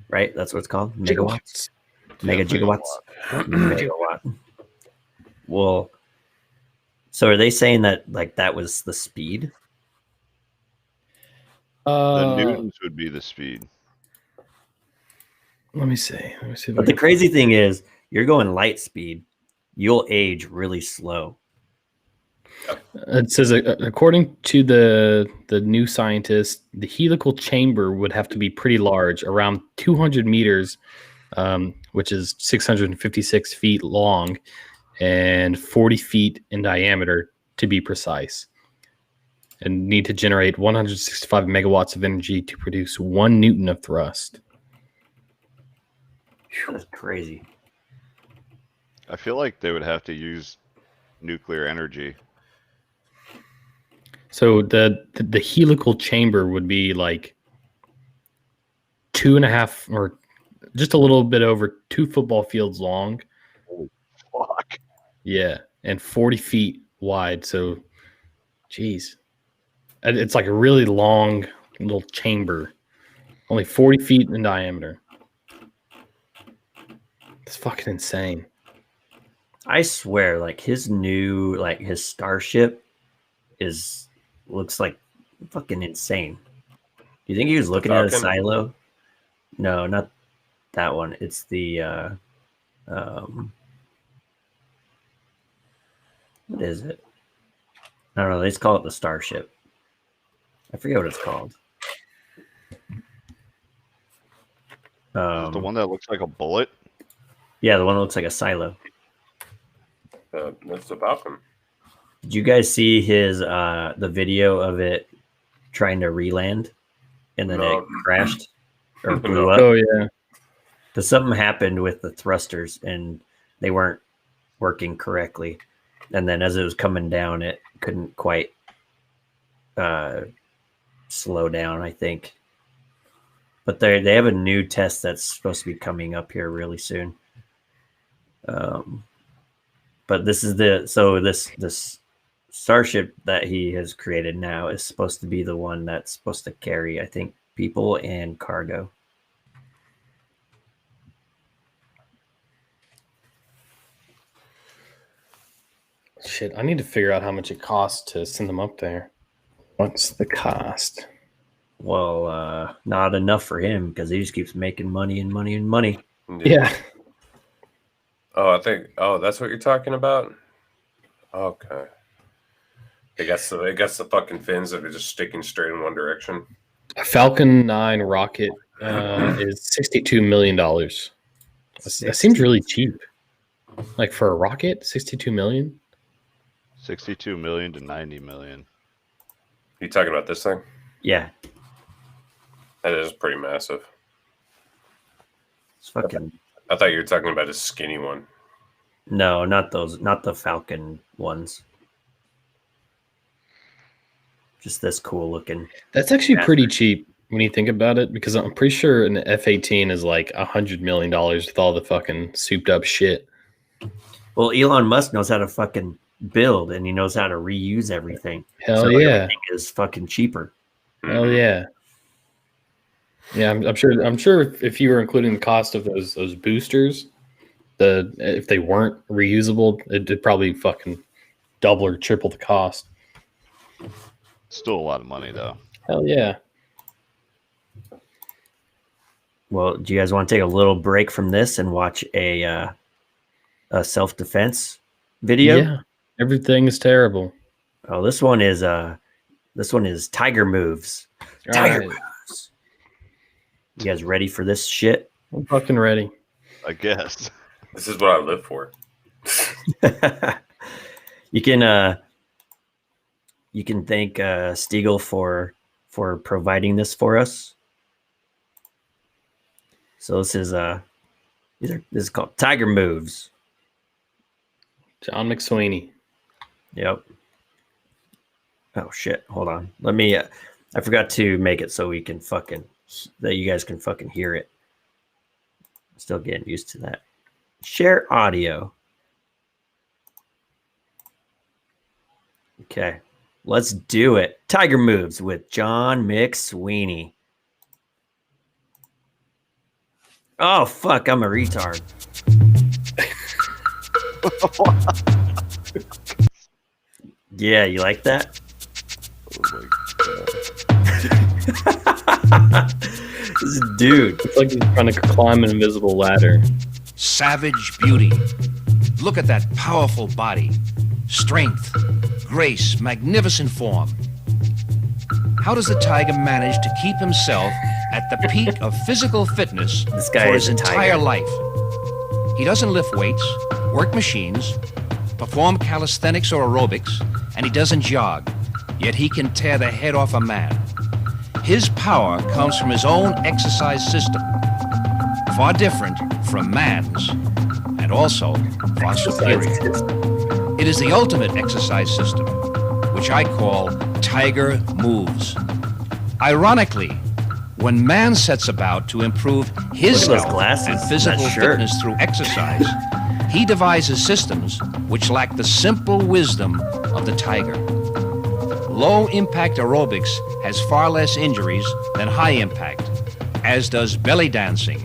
right? That's what it's called. Megawatts. Mega gigawatts. Megawatt. Well, So are they saying that like that was the speed? The newtons would be the speed. Let me see. Let me see. If I But the can- crazy thing is, you're going light speed, you'll age really slow. It says, according to the new scientist, the helical chamber would have to be pretty large, around 200 meters, which is 656 feet long, and 40 feet in diameter, to be precise, and need to generate 165 megawatts of energy to produce 1 Newton of thrust. That's crazy. I feel like they would have to use nuclear energy. So the helical chamber would be like 2.5 or just a little bit over 2 football fields long. Fuck. Yeah, and 40 feet wide. So, geez, it's like a really long little chamber, only 40 feet in diameter. It's fucking insane. I swear, like his new, like his starship looks like fucking insane. Do you think he was looking at a Falcon? silo? No, not that one. It's the what is it? I don't know. They just call it the starship. I forget what it's called. The one that looks like a bullet. Yeah, the one that looks like a silo. That's the Falcon. Did you guys see his the video of it trying to re-land and then No. it crashed or blew No. up? Oh yeah, Because something happened with the thrusters and they weren't working correctly. And then as it was coming down, it couldn't quite slow down, I think. But they have a new test that's supposed to be coming up here really soon. But this is this starship that he has created now is supposed to be the one that's supposed to carry, I think, people and cargo. shit. I need to figure out how much it costs to send them up there. What's the cost? Well, not enough for him because he just keeps making money and money and money. Yeah. Oh, I think. Oh, that's what you're talking about. Okay. It gets the fucking fins that are just sticking straight in one direction. A Falcon 9 rocket is $62 million. That seems really cheap. Like for a rocket, $62 million? 62 million to 90 million. You talking about this thing? Yeah, That is pretty massive. it's fucking I thought you were talking about a skinny one. no, not those, not the Falcon ones. Just this cool looking. That's actually pretty cheap when you think about it, because I'm pretty sure an F-18 is like $100 million with all the fucking souped up shit. Well, Elon Musk knows how to fucking build and he knows how to reuse everything. Hell so yeah. everything is fucking cheaper. Hell yeah. Yeah, I'm sure if you were including the cost of those boosters, if they weren't reusable, it'd probably fucking double or triple the cost. Still a lot of money though. Hell yeah. Well, do you guys want to take a little break from this and watch a self-defense video? Yeah. Everything is terrible. Oh, this one is Tiger Moves. Tiger All right. Moves. You guys ready for this shit? I'm fucking ready. I guess. This is what I live for. You can thank Stiegel for providing this for us. So this is called Tiger Moves. John McSweeney. Yep. Oh shit! Hold on. Let me. I forgot to make it so we can that you guys can fucking hear it. Still getting used to that. Share audio. Okay, let's do it. Tiger Moves with John McSweeney. Oh fuck! I'm a retard. Yeah, you like that? This dude. It's like he's trying to climb an invisible ladder. Savage beauty. Look at that powerful body. Strength, grace, magnificent form. How does the tiger manage to keep himself at the peak of physical fitness This guy for is his a tiger. entire life? He doesn't lift weights, work machines, perform calisthenics or aerobics, and he doesn't jog. Yet he can tear the head off a man. His power comes from his own exercise system, far different from man's, and also far superior. It is the ultimate exercise system, which I call Tiger Moves. Ironically, when man sets about to improve his Look at those health glasses and and physical that shirt. fitness through exercise, he devises systems which lack the simple wisdom of the tiger. Low-impact aerobics has far less injuries than high-impact, as does belly dancing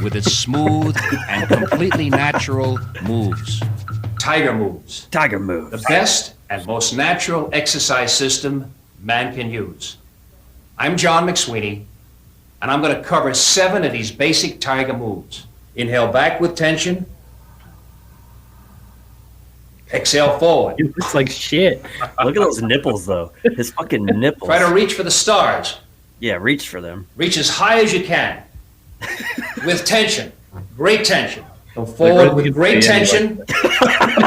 with its smooth and completely natural moves. Tiger Moves. Tiger The moves. best and most natural exercise system man can use. I'm John McSweeney, and I'm going to cover 7 of these basic tiger moves. Inhale back with tension. Exhale forward. It looks like shit. Look at those nipples, though. His fucking nipples. Try to reach for the stars. Yeah, reach for them. Reach as high as you can. With tension. Great tension. Go forward with great tension.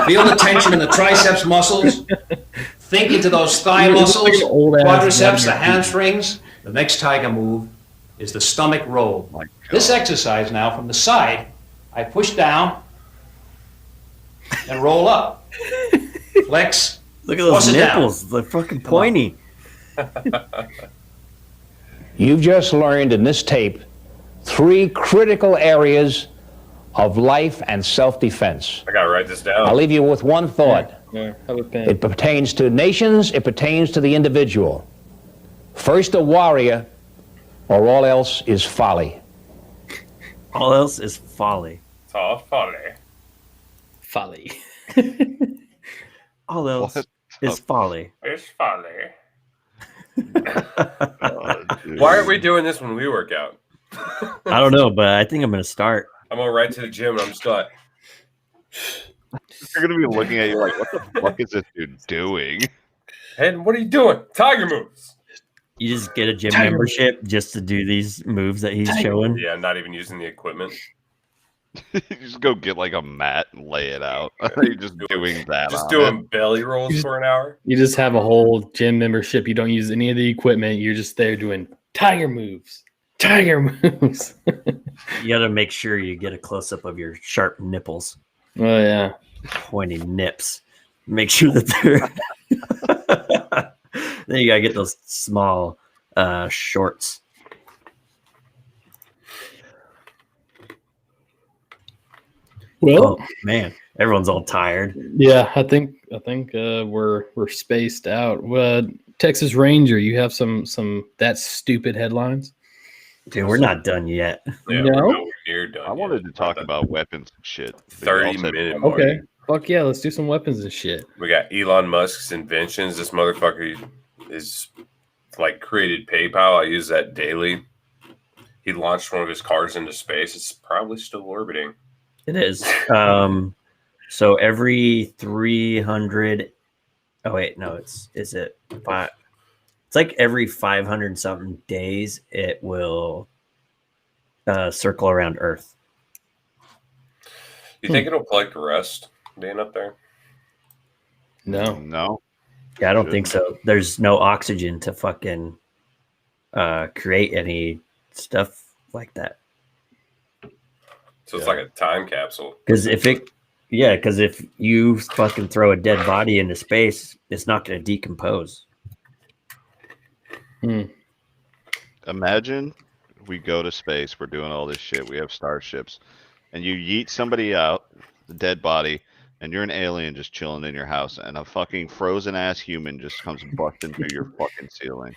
Feel the tension in the triceps muscles. Think into those thigh muscles, quadriceps, the hamstrings. The next tiger move is the stomach roll. This exercise now from the side, I push down and roll up. Flex. Look at those Force it down. nipples. They're fucking pointy. You've just learned in this tape 3 critical areas of life and self-defense. I gotta write this I'll down. leave you with one thought. Yeah, have a pen. It pertains to nations, it pertains to the individual. First a warrior, or all else is folly. All else is folly. Tough funny. Folly. All else What? is folly. It's funny. Oh, dude. Why aren't we doing this when we work out? I don't know, but I think I'm gonna start. I'm going right to the gym and I'm just like, They're gonna be looking at you like, what the fuck is this dude doing? hey, what are you doing? Tiger moves. You just get a gym Tiger. membership just to do these moves that he's showing. Yeah, I'm not even using the equipment. You just go get like a mat and lay it out. You're just doing that. Just on doing it. belly rolls for an hour. You just have a whole gym membership. You don't use any of the equipment. You're just there doing tiger moves. Tiger moves. You gotta make sure you get a close up of your sharp nipples, Oh yeah. pointy nips. Make sure that they're. Then you gotta get those small shorts. Well, Oh man, everyone's all tired. yeah, I think we're spaced out. Texas Ranger, you have some that stupid headlines. Dude, we're not done yet. Yeah, No? we're nowhere near done. I wanted to talk about weapons and shit. but y'all 30-minute said- mark. Okay. Fuck yeah, let's do some weapons and shit. We got Elon Musk's inventions. This motherfucker is like created PayPal. I use that daily. He launched one of his cars into space. It's probably still orbiting. It is. So every 300. Oh wait, no, is it 5? It's like every 500 something days it will circle around Earth. You think it'll collect rust being up there? No. No. Yeah, I don't think so. There's no oxygen to fucking create any stuff like that. So it's like a time capsule. Because if you fucking throw a dead body into space, it's not going to decompose. Imagine we go to space. We're doing all this shit. We have starships, and you yeet somebody out, the dead body, and you're an alien just chilling in your house, and a fucking frozen ass human just comes busting through your fucking ceiling.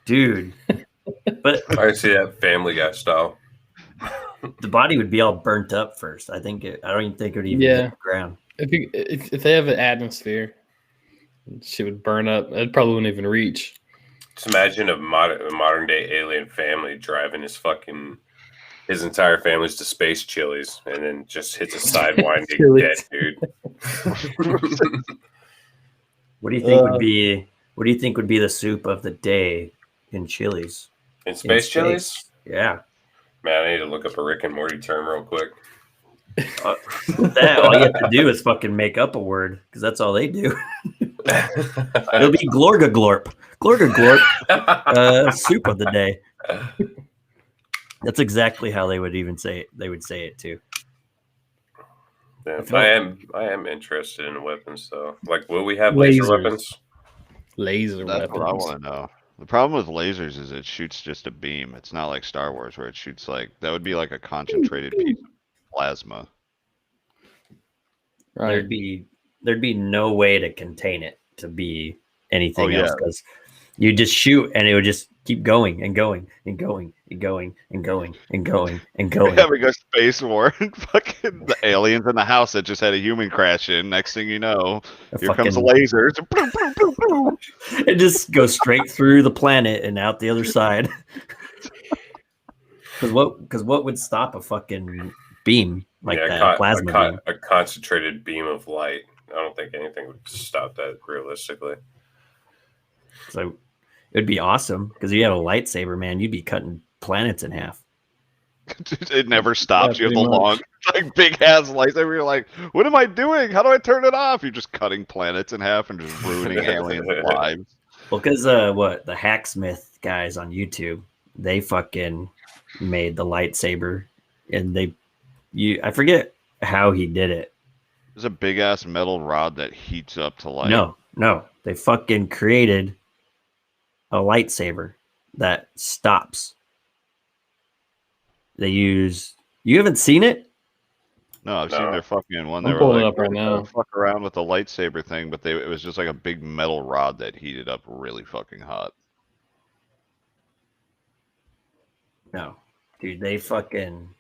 Dude. But I see that Family Guy style. the body would be all burnt up first. I don't even think it would even Yeah. hit the ground. If they have an atmosphere, Shit would burn up. It probably wouldn't even reach. Just imagine a modern day alien family driving his entire family's to space Chili's, and then just hits a sidewinding Chili's. dead dude. What do you think would be? What do you think would be the soup of the day in Chili's? In space Chili's? Yeah. Man, I need to look up a Rick and Morty term real quick. That, all you have to do is fucking make up a word because that's all they do. It'll be Glorga Glorp. Glorga Glorp, soup of the day. That's exactly how they would even say it. They would say it too. Yeah, I am interested in weapons though. Like, will we have laser weapons? Laser That's weapons. what I want to know. The problem with lasers is it shoots just a beam. It's not like Star Wars where it shoots like that would be like a concentrated piece of plasma. Right. There'd be no way to contain it to be anything Oh, else yeah. because you just shoot and it would just keep going and going and going and going and going and going and going. Having a space war and fucking the aliens in the house that just had a human crash in. Next thing you know, here comes the lasers. It just goes straight through the planet and out the other side. Because what would stop a fucking beam like that? Plasma beam. A concentrated beam of light. I don't think anything would stop that realistically. So it'd be awesome because if you had a lightsaber, man, you'd be cutting planets in half. It never stops. Yeah, You have the pretty long, like big ass lightsaber. You're like, what am I doing? How do I turn it off? You're just cutting planets in half and just ruining aliens' lives. Well, because the Hacksmith guys on YouTube, they fucking made the lightsaber, and I forget how he did it. There's a big ass metal rod that heats up to light. No, they fucking created a lightsaber that stops. You haven't seen it? No, I've seen No. their fucking one. I'm They were pulling it like, up right now. "Don't fuck around with the lightsaber thing," but it was just like a big metal rod that heated up really fucking hot. No, dude,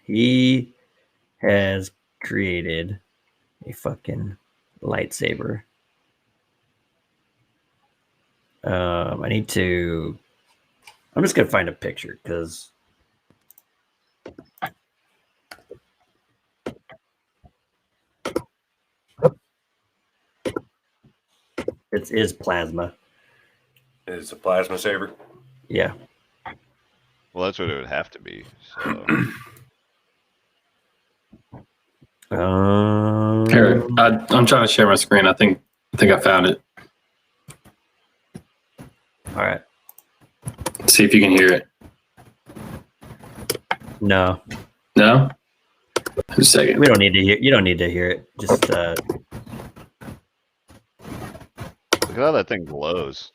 he has created a fucking lightsaber. I'm just gonna find a picture because it is plasma. It's a plasma saber. Yeah. Well, that's what it would have to be. So Here, I'm trying to share my screen. I think I found it. All right. See if you can hear it. No, No? Just a second. we don't need to hear. You don't need to hear it. Just look at how that thing glows.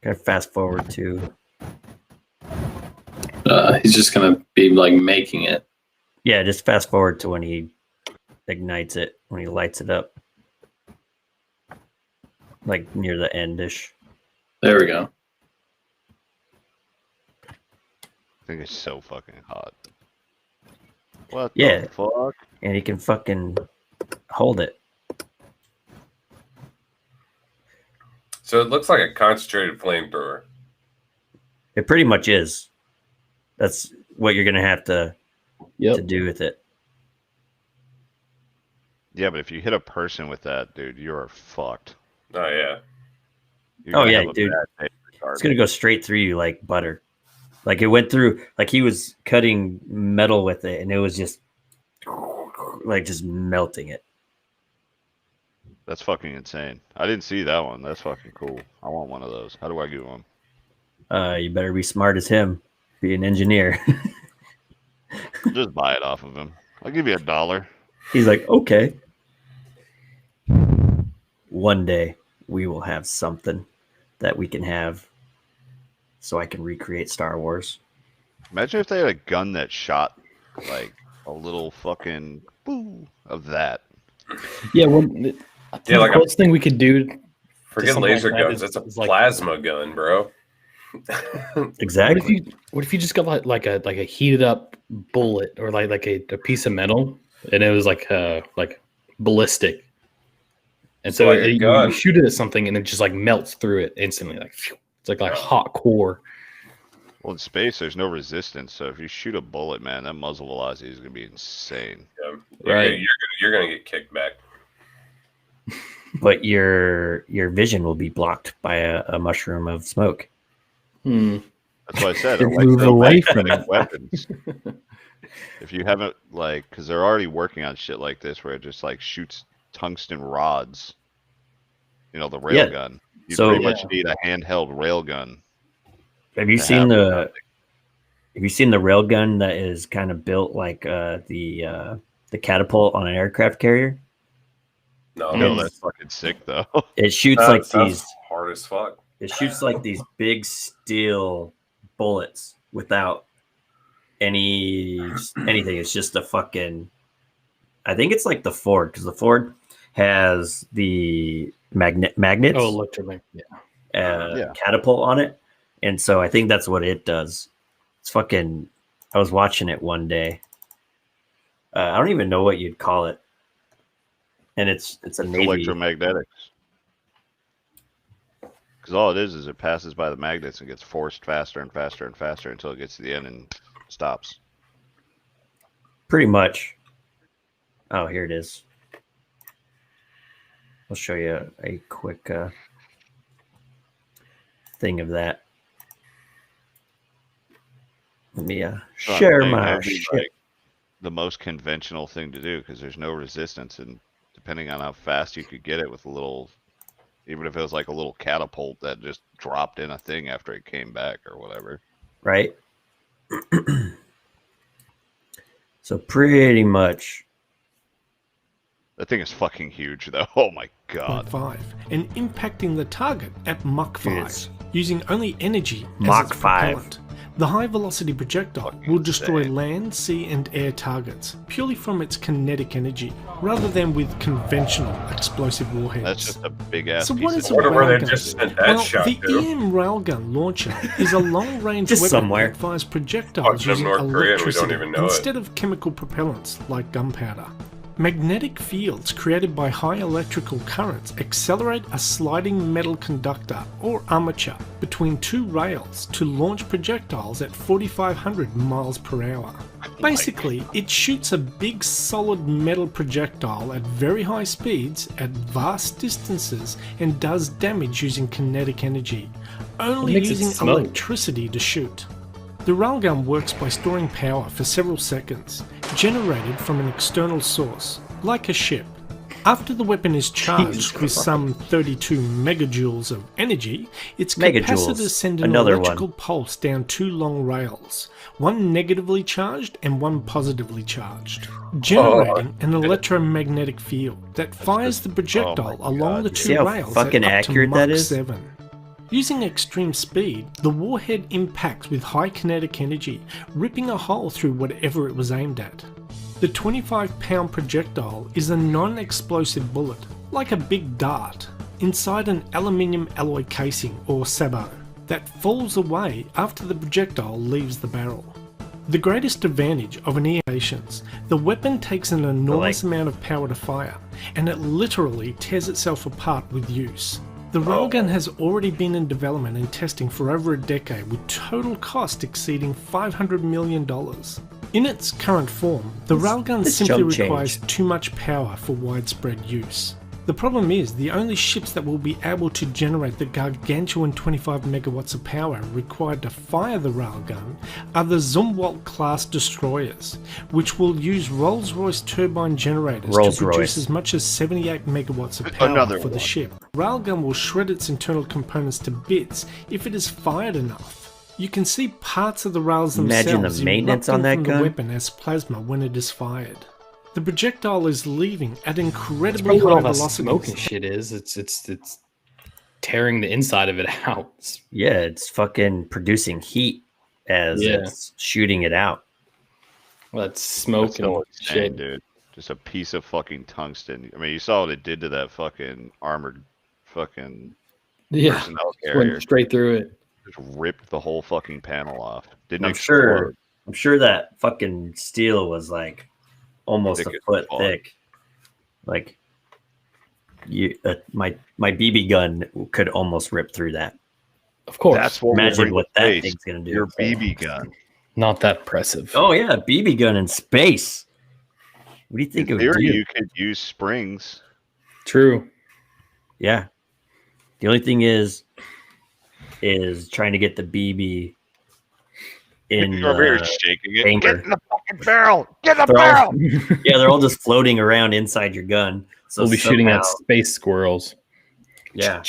kind of fast forward to. He's just gonna be like making it. Yeah, just fast forward to when he ignites it, when he lights it up. Like near the end-ish. There we go. I think it's so fucking hot. What Yeah. the fuck? And he can fucking hold it. So it looks like a concentrated flamethrower. It pretty much is. That's what you're gonna have to do with it. Yeah, but if you hit a person with that, dude, you're fucked. Oh yeah. You're Oh, gonna yeah, have a dude. bad day It's regardless. gonna go straight through you like butter. Like it went through, like he was cutting metal with it, and it was just like just melting it. That's fucking insane. I didn't see that one. That's fucking cool. I want one of those. How do I get one? You better be smart as him. Be an engineer. Just buy it off of him. I'll give you $1. He's like, okay. One day we will have something that we can have so I can recreate Star Wars. Imagine if they had a gun that shot like a little fucking boo of that. Yeah, well, I think Yeah, like the closest thing we could do. Forget something laser like that guns. is- That's a is like- plasma gun, bro. Exactly. What if you just got like a heated up bullet or like a piece of metal, and it was like ballistic. And so Like a gun. you shoot it at something, and it just like melts through it instantly. Like phew. It's like hot core. Well, in space, there's no resistance, so if you shoot a bullet, man, that muzzle velocity is gonna be insane. Yeah. Right. You're gonna get kicked back. But your vision will be blocked by a mushroom of smoke. That's what I said. Move away from it. Weapons. If you haven't because they're already working on shit like this, where it just like shoots tungsten rods. You know, the railgun. You pretty much need a handheld railgun. Have you seen the railgun that is kind of built like the catapult on an aircraft carrier? No, That's fucking sick though. It shoots that like sounds these. hard as fuck. It shoots like these big steel bullets without anything. It's just a fucking. I think it's like the Ford, because the Ford has the magnets. Oh, electromagnet. Yeah. Catapult on it, and so I think that's what it does. It's fucking. I was watching it one day. I don't even know what you'd call it, and it's a Navy. Electromagnetics. Because all it is it passes by the magnets and gets forced faster and faster and faster until it gets to the end and stops. Pretty much. Oh, here it is. I'll show you a quick thing of that. Let me share my shit. Like the most conventional thing to do, because there's no resistance, and depending on how fast you could get it with a little, even if it was like a little catapult that just dropped in a thing after it came back or whatever. Right. So pretty much. That thing is fucking huge, though. Oh my god. 5 and impacting the target at Mach 5 Yes. using only energy as Mach its 5. propellant. The high velocity projectile Fucking will destroy insane. land, sea and air targets purely from its kinetic energy rather than with conventional explosive warheads. That's just a big ass So piece what of is a I wonder where they railgun? just sent that Well, shot the to. EM railgun launcher is a long-range Just weapon somewhere. that fires projectiles Fucking using North Korea, and we don't electricity even know it. instead of chemical propellants like gunpowder. Magnetic fields created by high electrical currents accelerate a sliding metal conductor or armature between two rails to launch projectiles at 4,500 miles per hour. Basically, it shoots a big solid metal projectile at very high speeds at vast distances and does damage using kinetic energy, only makes it using smoke. electricity to shoot. The railgun works by storing power for several seconds, generated from an external source, like a ship. After the weapon is charged with some 32 megajoules of energy, its Megajoules. capacitors send an Another electrical one. pulse down two long rails, one negatively charged and one positively charged, generating an electromagnetic field that fires the projectile my along God, the dude. two See how rails fucking at up to accurate that Mach is? 7. Using extreme speed, the warhead impacts with high kinetic energy, ripping a hole through whatever it was aimed at. The 25-pound projectile is a non-explosive bullet, like a big dart, inside an aluminium alloy casing or sabot, that falls away after the projectile leaves the barrel. The greatest advantage of an EA-Nations, the weapon takes an enormous amount of power to fire, and it literally tears itself apart with use. The railgun has already been in development and testing for over a decade, with total cost exceeding $500 million. In its current form, the railgun this simply chump requires change. too much power for widespread use. The problem is, the only ships that will be able to generate the gargantuan 25 megawatts of power required to fire the railgun are the Zumwalt class destroyers, which will use Rolls-Royce turbine generators to produce Rolls-Royce. as much as 78 megawatts of power Another for the one. ship. Railgun will shred its internal components to bits if it is fired enough. You can see parts of the rails Imagine the themselves maintenance on erupting that from gun. the weapon as plasma when it is fired. The projectile is leaving at That's incredibly probably what high all that smoke and velocities. shit is. It's tearing the inside of it out. Yeah, it's fucking producing heat as Yeah. it's shooting it out. Well, that's smoke That's so and insane, shit. dude. Just a piece of fucking tungsten. I mean, you saw what it did to that fucking armored fucking Yeah, personnel carrier. went straight through it. Just ripped the whole fucking panel off. Didn't I'm explode. sure that fucking steel was like almost Thick a as foot fuck. thick. Like my BB gun could almost rip through that. Of course. That's what Imagine will bring what to that space. thing's gonna do. Your BB gun. Not that impressive. Oh yeah, BB gun in space. What do you think In it would theory, do? you could use springs. True. Yeah. The only thing is trying to get the BB in You're over here the shaking it. chamber. Get in the fucking barrel. Get in the They're all- barrel. yeah, they're all just floating around inside your gun. So We'll be shooting at somehow- space squirrels. yeah.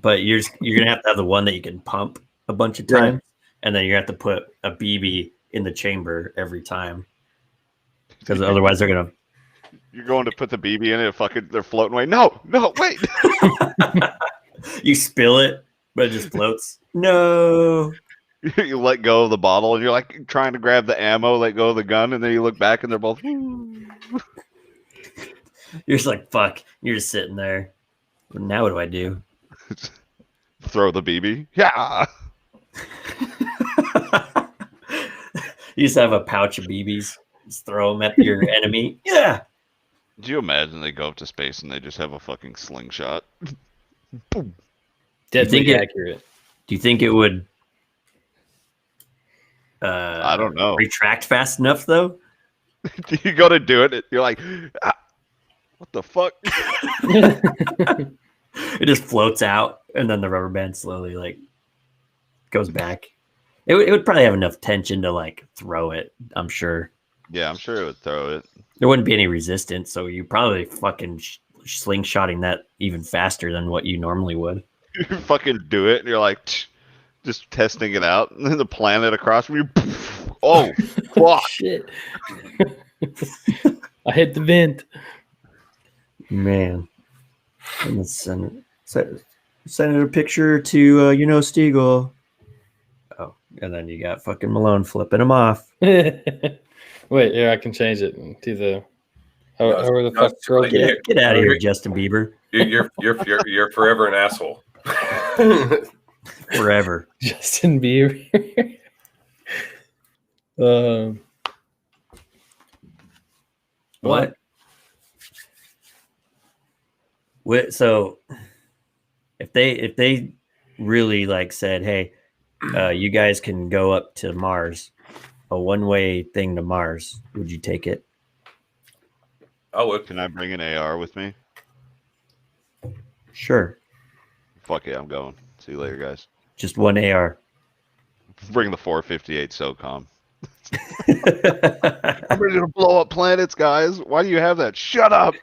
But you're gonna have to have the one that you can pump a bunch of Right. times, and then you have to put a BB in the chamber every time, because otherwise they're gonna. You're going to put the BB in it. Fucking, they're floating away. No, wait. You spill it, but it just floats. No. You let go of the bottle, and you're like trying to grab the ammo, let go of the gun, and then you look back, and they're both. You're just like fuck. You're just sitting there. Now what do I do? Throw the BB. Yeah. You just have a pouch of BBs. Just throw them at your enemy. Yeah. Do you imagine they go up to space and they just have a fucking slingshot? Deadly think it- accurate. Do you think it would? I don't know. Retract fast enough though. You go to do it, you're like, what the fuck? It just floats out, and then the rubber band slowly like goes back. It would probably have enough tension to like throw it. I'm sure Yeah, I'm sure it would throw it. there wouldn't be any resistance, so you probably fucking slingshotting that even faster than what you normally would. You fucking do it, and you're like, just testing it out, and then the planet across from you. Oh, fuck. Shit. I hit the vent. Man, and let's send it a picture to Stiegel. Oh, and then you got fucking Malone flipping him off. Wait, yeah, I can change it to the. However the fuck girl like, get it. Get out of here, Justin Bieber. You're forever an asshole. Forever. Justin Bieber. What? So if they really like said, hey, you guys can go up to Mars, a one-way thing to Mars, would you take it? I would. Can I bring an AR with me? Sure. Fuck yeah, I'm going. See you later, guys. Just one AR. Bring the 458 SOCOM. I'm ready to blow up planets, guys. Why do you have that? Shut up.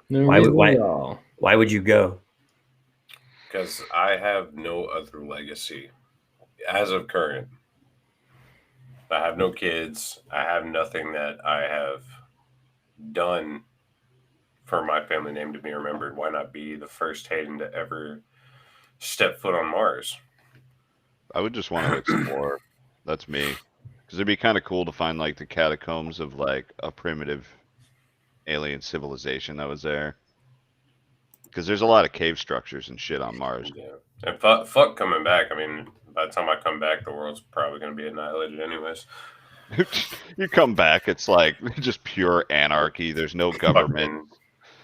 No Why reason would- at all. Why would you go? Because I have no other legacy as of current. I have no kids. I have nothing that I have done for my family name to be remembered. Why not be the first Hayden to ever step foot on Mars? I would just want to explore. That's me. Because it'd be kind of cool to find like the catacombs of like a primitive alien civilization that was there. Because there's a lot of cave structures and shit on Mars. Yeah. And fuck coming back. I mean, by the time I come back, the world's probably going to be annihilated anyways. You come back, it's like just pure anarchy. There's no government. Fucking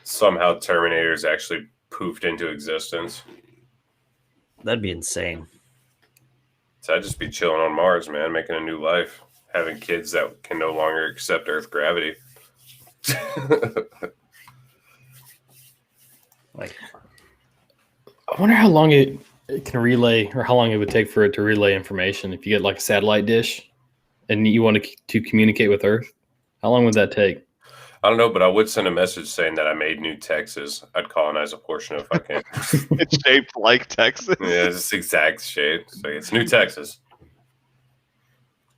somehow Terminators actually poofed into existence. That'd be insane. So I'd just be chilling on Mars, man, making a new life, having kids that can no longer accept Earth gravity. Like, I wonder how long it can relay, or how long it would take for it to relay information. If you get like a satellite dish, and you want to communicate with Earth, how long would that take? I don't know, but I would send a message saying that I made New Texas. I'd colonize a portion if I can. It's shaped like Texas. Yeah, it's exact shape. So it's New Texas.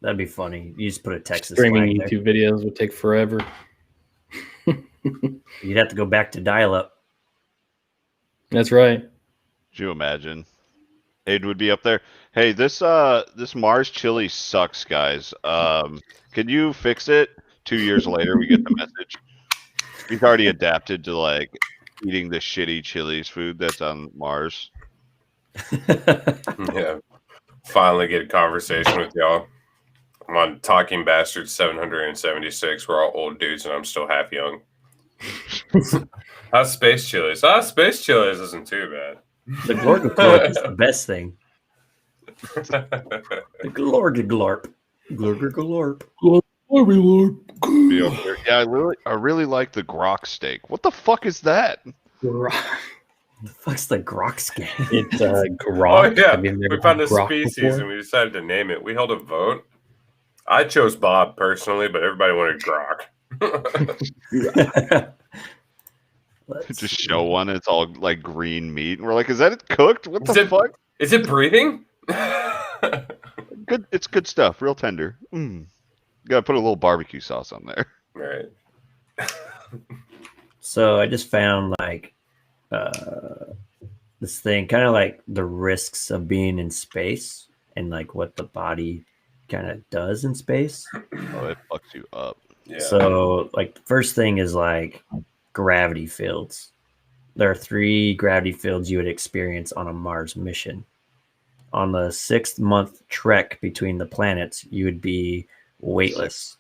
that'd be funny. You just put a Texas Streaming flag there. YouTube videos would take forever. You'd have to go back to dial-up. That's right. Could you imagine? Aid would be up there. Hey, this Mars chili sucks, guys. Can you fix it? 2 years later, we get the message. He's already adapted to like eating the shitty chilies food that's on Mars. Yeah. Finally get a conversation with y'all. I'm on Talking Bastards 776. We're all old dudes, and I'm still half young. How's Space Chili's? Space Chili's isn't too bad. The glorp is the best thing. The glorp. Glorp. Yeah, I really like the grok steak. What the fuck is that? The fuck's the grok steak? It's grok. Oh yeah, Have you never we found a had grok species before? and we decided to name it. We held a vote. I chose Bob personally, but everybody wanted grok. Just show one. It's all like green meat, and we're like, "Is that it cooked? What Is the it- fuck?" Is it breathing? Good. It's good stuff. Real tender. Gotta put a little barbecue sauce on there. Right. So I just found like this thing, kind of like the risks of being in space and like what the body kind of does in space. Oh, it fucks you up. Yeah. So like the first thing is like gravity fields. There are 3 gravity fields you would experience on a Mars mission. On the 6th-month trek between the planets, you would be weightless.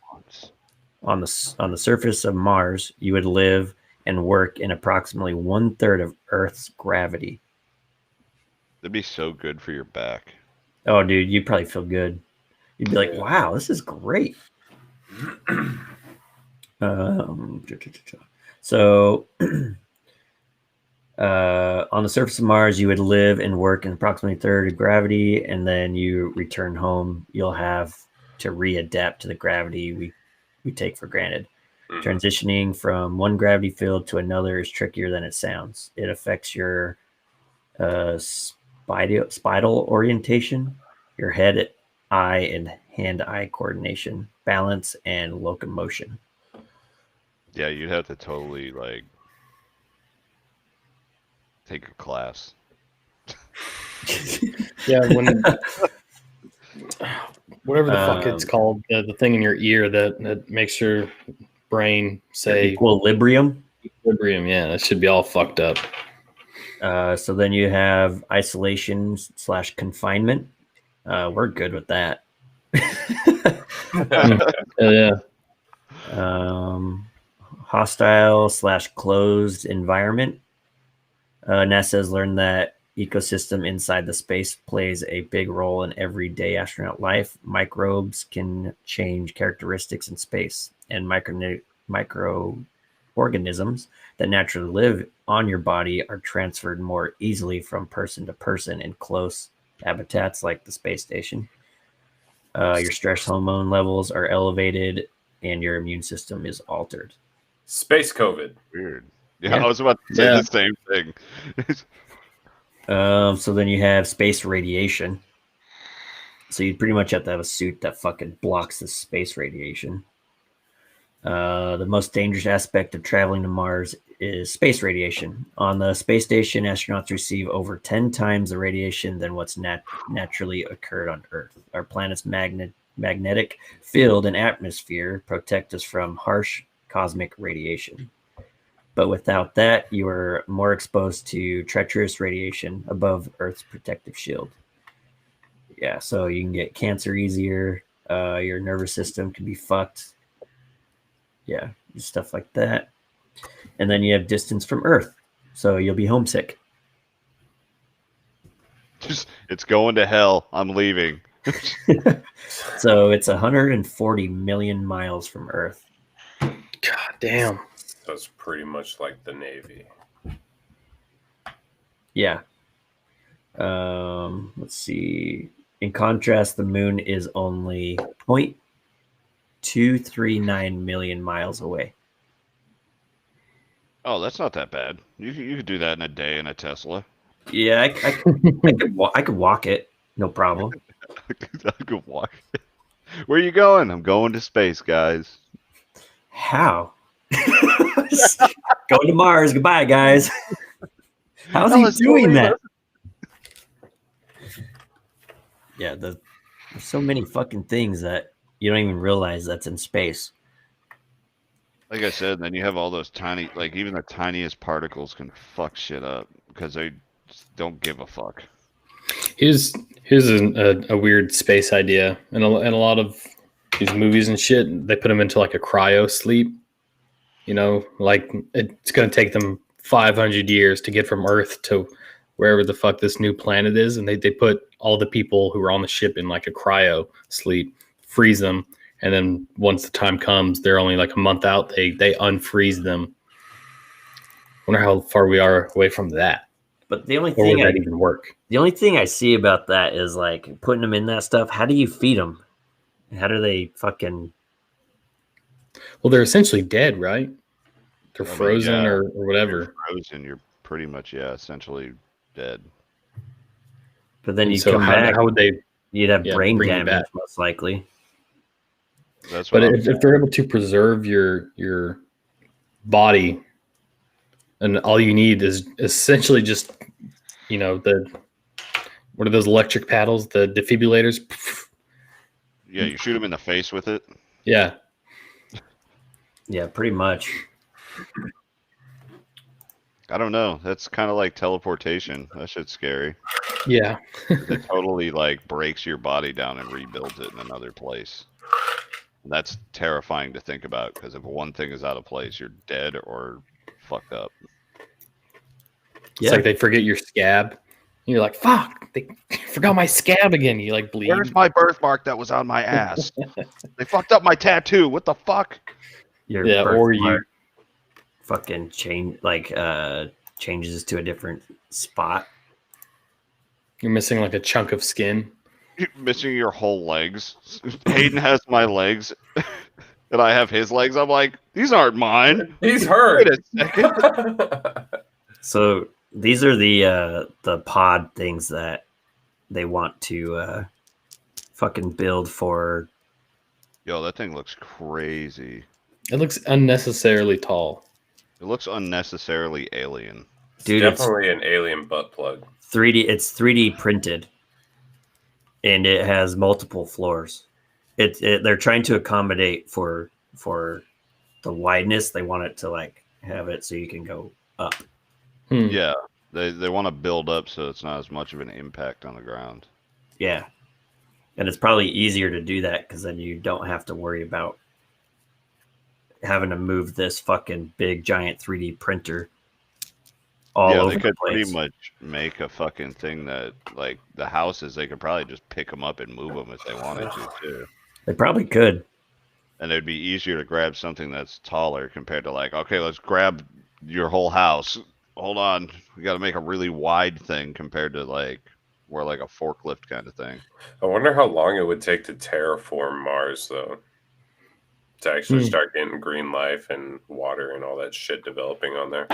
On the surface of Mars, you would live and work in approximately 1/3 of Earth's gravity. That'd be so good for your back. Oh, dude, you'd probably feel good. You'd be like, "Wow, this is great." So, on the surface of Mars, you would live and work in approximately 1/3 of gravity, and then you return home. You'll have to readapt to the gravity we take for granted. Transitioning from one gravity field to another is trickier than it sounds. It affects your spinal orientation, your head, eye, and hand-eye coordination, balance, and locomotion. Yeah, you'd have to totally like take a class. Yeah, when whatever the fuck it's called, the thing in your ear that makes your brain say Equilibrium. equilibrium. Yeah, that should be all fucked up. So then you have isolation / confinement. We're good with that. Yeah. Hostile / closed environment. NASA has learned that ecosystem inside the space plays a big role in everyday astronaut life. Microbes can change characteristics in space, and microorganisms that naturally live on your body are transferred more easily from person to person in close habitats like the space station. Your stress hormone levels are elevated, and your immune system is altered. Space COVID. Weird. Yeah, Yeah. I was about to say Yeah. the same thing. So then you have space radiation. So you pretty much have to have a suit that fucking blocks the space radiation. The most dangerous aspect of traveling to Mars is space radiation. On the space station, astronauts receive over 10 times the radiation than what's naturally occurred on Earth. Our planet's magnetic field and atmosphere protect us from harsh cosmic radiation. But without that, you are more exposed to treacherous radiation above Earth's protective shield. Yeah, so you can get cancer easier. Your nervous system can be fucked. Yeah, stuff like that. And then you have distance from Earth, so you'll be homesick. It's going to hell. I'm leaving. So it's 140 million miles from Earth. God damn. So it's pretty much like the Navy. Yeah. Let's see. In contrast, the moon is only 0.239 million miles away. Oh, that's not that bad. You could do that in a day in a Tesla. Yeah, I could walk it, no problem. I could walk. Where are you going? I'm going to space, guys. How? Going to Mars. Goodbye, guys. How's he doing that? Yeah, there's so many fucking things that you don't even realize that's in space. Like I said, then you have all those tiny, like even the tiniest particles can fuck shit up because they just don't give a fuck. Here's a weird space idea, and a lot of these movies and shit, they put them into like a cryo sleep. You know, like it's going to take them 500 years to get from Earth to wherever the fuck this new planet is. And they put all the people who were on the ship in like a cryo sleep, freeze them. And then once the time comes, they're only like a month out. They unfreeze them. Wonder how far we are away from that. But the only Or thing would that even work? the only thing I see about that is like putting them in that stuff. How do you feed them? How do they fucking? Well, they're essentially dead, right? They're I mean, frozen yeah. or If whatever. you're frozen, you're pretty much essentially dead. But then And you so come back. how would they? You'd have Yeah, brain bring you damage, back. most likely. That's what But I'm if they're able to preserve your body, and all you need is essentially just, you know, what are those electric paddles? The defibrillators. Yeah, you shoot him in the face with it. Yeah. Yeah, pretty much. I don't know. That's kind of like teleportation. That shit's scary. Yeah. It totally like breaks your body down and rebuilds it in another place. And that's terrifying to think about because if one thing is out of place, you're dead or fucked up. It's Yeah. like they forget your scab. And you're like, fuck, they forgot my scab again. You like bleed. Where's my birthmark that was on my ass? They fucked up my tattoo. What the fuck? Your Yeah, or you- birthmark fucking changes to a different spot. You're missing like a chunk of skin. You're missing your whole legs. Hayden has my legs, and I have his legs. I'm like, these aren't mine. He's hurt. Wait a second. So these are the pod things that they want to fucking build for. Yo, that thing looks crazy. It looks unnecessarily tall. It looks unnecessarily alien. Dude, it's Definitely an alien butt plug. 3D. It's 3D printed, and it has multiple floors. They're trying to accommodate for the wideness. They want it to like have it so you can go up. Yeah, they want to build up so it's not as much of an impact on the ground. Yeah, and it's probably easier to do that because then you don't have to worry about having to move this fucking big giant 3D printer all Yeah, over they the could place. pretty much make a fucking thing that, like, the houses, they could probably just pick them up and move them if they wanted to, too. They probably could. And it'd be easier to grab something that's taller compared to, like, okay, let's grab your whole house. Hold on. We got to make a really wide thing compared to, like, more like a forklift kind of thing. I wonder how long it would take to terraform Mars, though. To actually start getting green life and water and all that shit developing on there.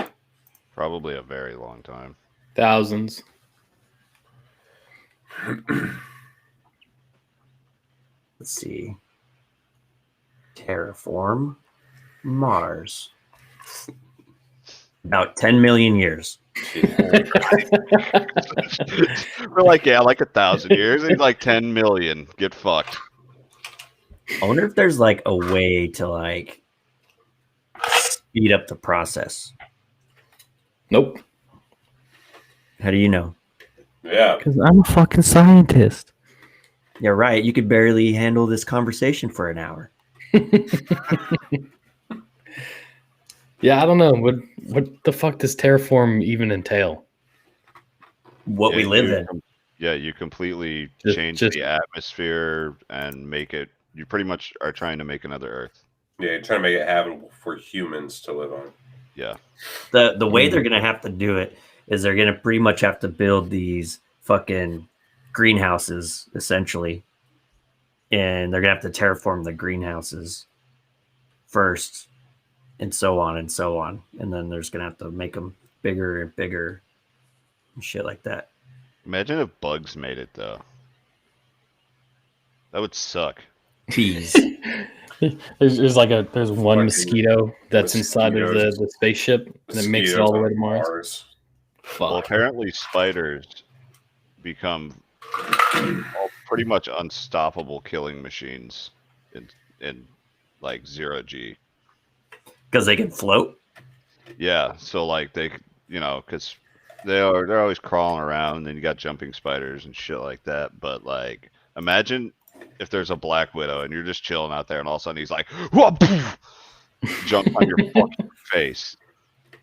Probably a very long time. Thousands. Let's see. Terraform Mars. About 10 million years. We're like, yeah, like 1,000 years. It's like 10 million. Get fucked. I wonder if there's like a way to like speed up the process. Nope. How do you know? Yeah. Because I'm a fucking scientist. Yeah, right. You could barely handle this conversation for an hour. Yeah, I don't know. What the fuck does terraform even entail? What we Yeah, live you in. Yeah, you completely Just- change just- the atmosphere and make it. You pretty much are trying to make another Earth. Yeah, you're trying to make it habitable for humans to live on. Yeah. The way they're gonna have to do it is they're gonna pretty much have to build these fucking greenhouses essentially, and they're gonna have to terraform the greenhouses first, and so on and so on, and then there's gonna have to make them bigger and bigger, and shit like that. Imagine if bugs made it though. That would suck. Bees. There's one Fucking mosquito that's inside of mosquitoes. the spaceship and it makes it all the way to Mars. Well, Fuck. apparently spiders become pretty much unstoppable killing machines in like 0G. Because they can float. Yeah, so like they, because they're always crawling around, and then you got jumping spiders and shit like that. But like, imagine if there's a black widow and you're just chilling out there, and all of a sudden he's like, "Whoa, poof," jump on your fucking face.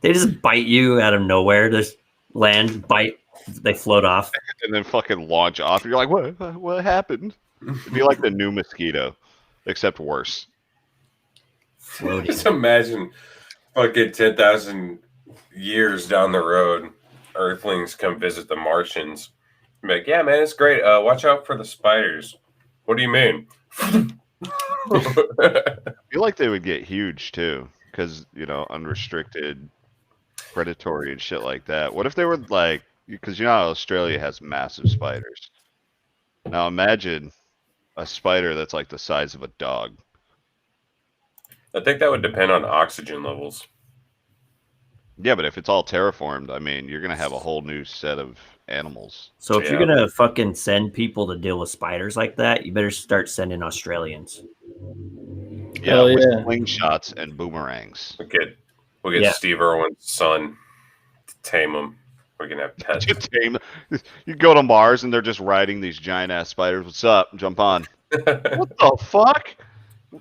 They just bite you out of nowhere. Just land, bite, they float off. And then fucking launch off. And you're like, what happened? It'd be like the new mosquito, except worse. Floating. Just imagine fucking 10,000 years down the road, Earthlings come visit the Martians. Be like, yeah, man, it's great. Watch out for the spiders. What do you mean? I feel like they would get huge too, because unrestricted, predatory and shit like that. What if they were like, because how Australia has massive spiders. Now imagine a spider that's like the size of a dog. I think that would depend on oxygen levels. Yeah, but if it's all terraformed, I mean, you're gonna have a whole new set of animals. So if you're gonna fucking send people to deal with spiders like that, you better start sending Australians. Yeah, Hell with yeah. slingshots and boomerangs. We'll get Yeah. Steve Irwin's son to tame them. We can have pets. You tame- you go to Mars and they're just riding these giant ass spiders. What's up? Jump on. What the fuck?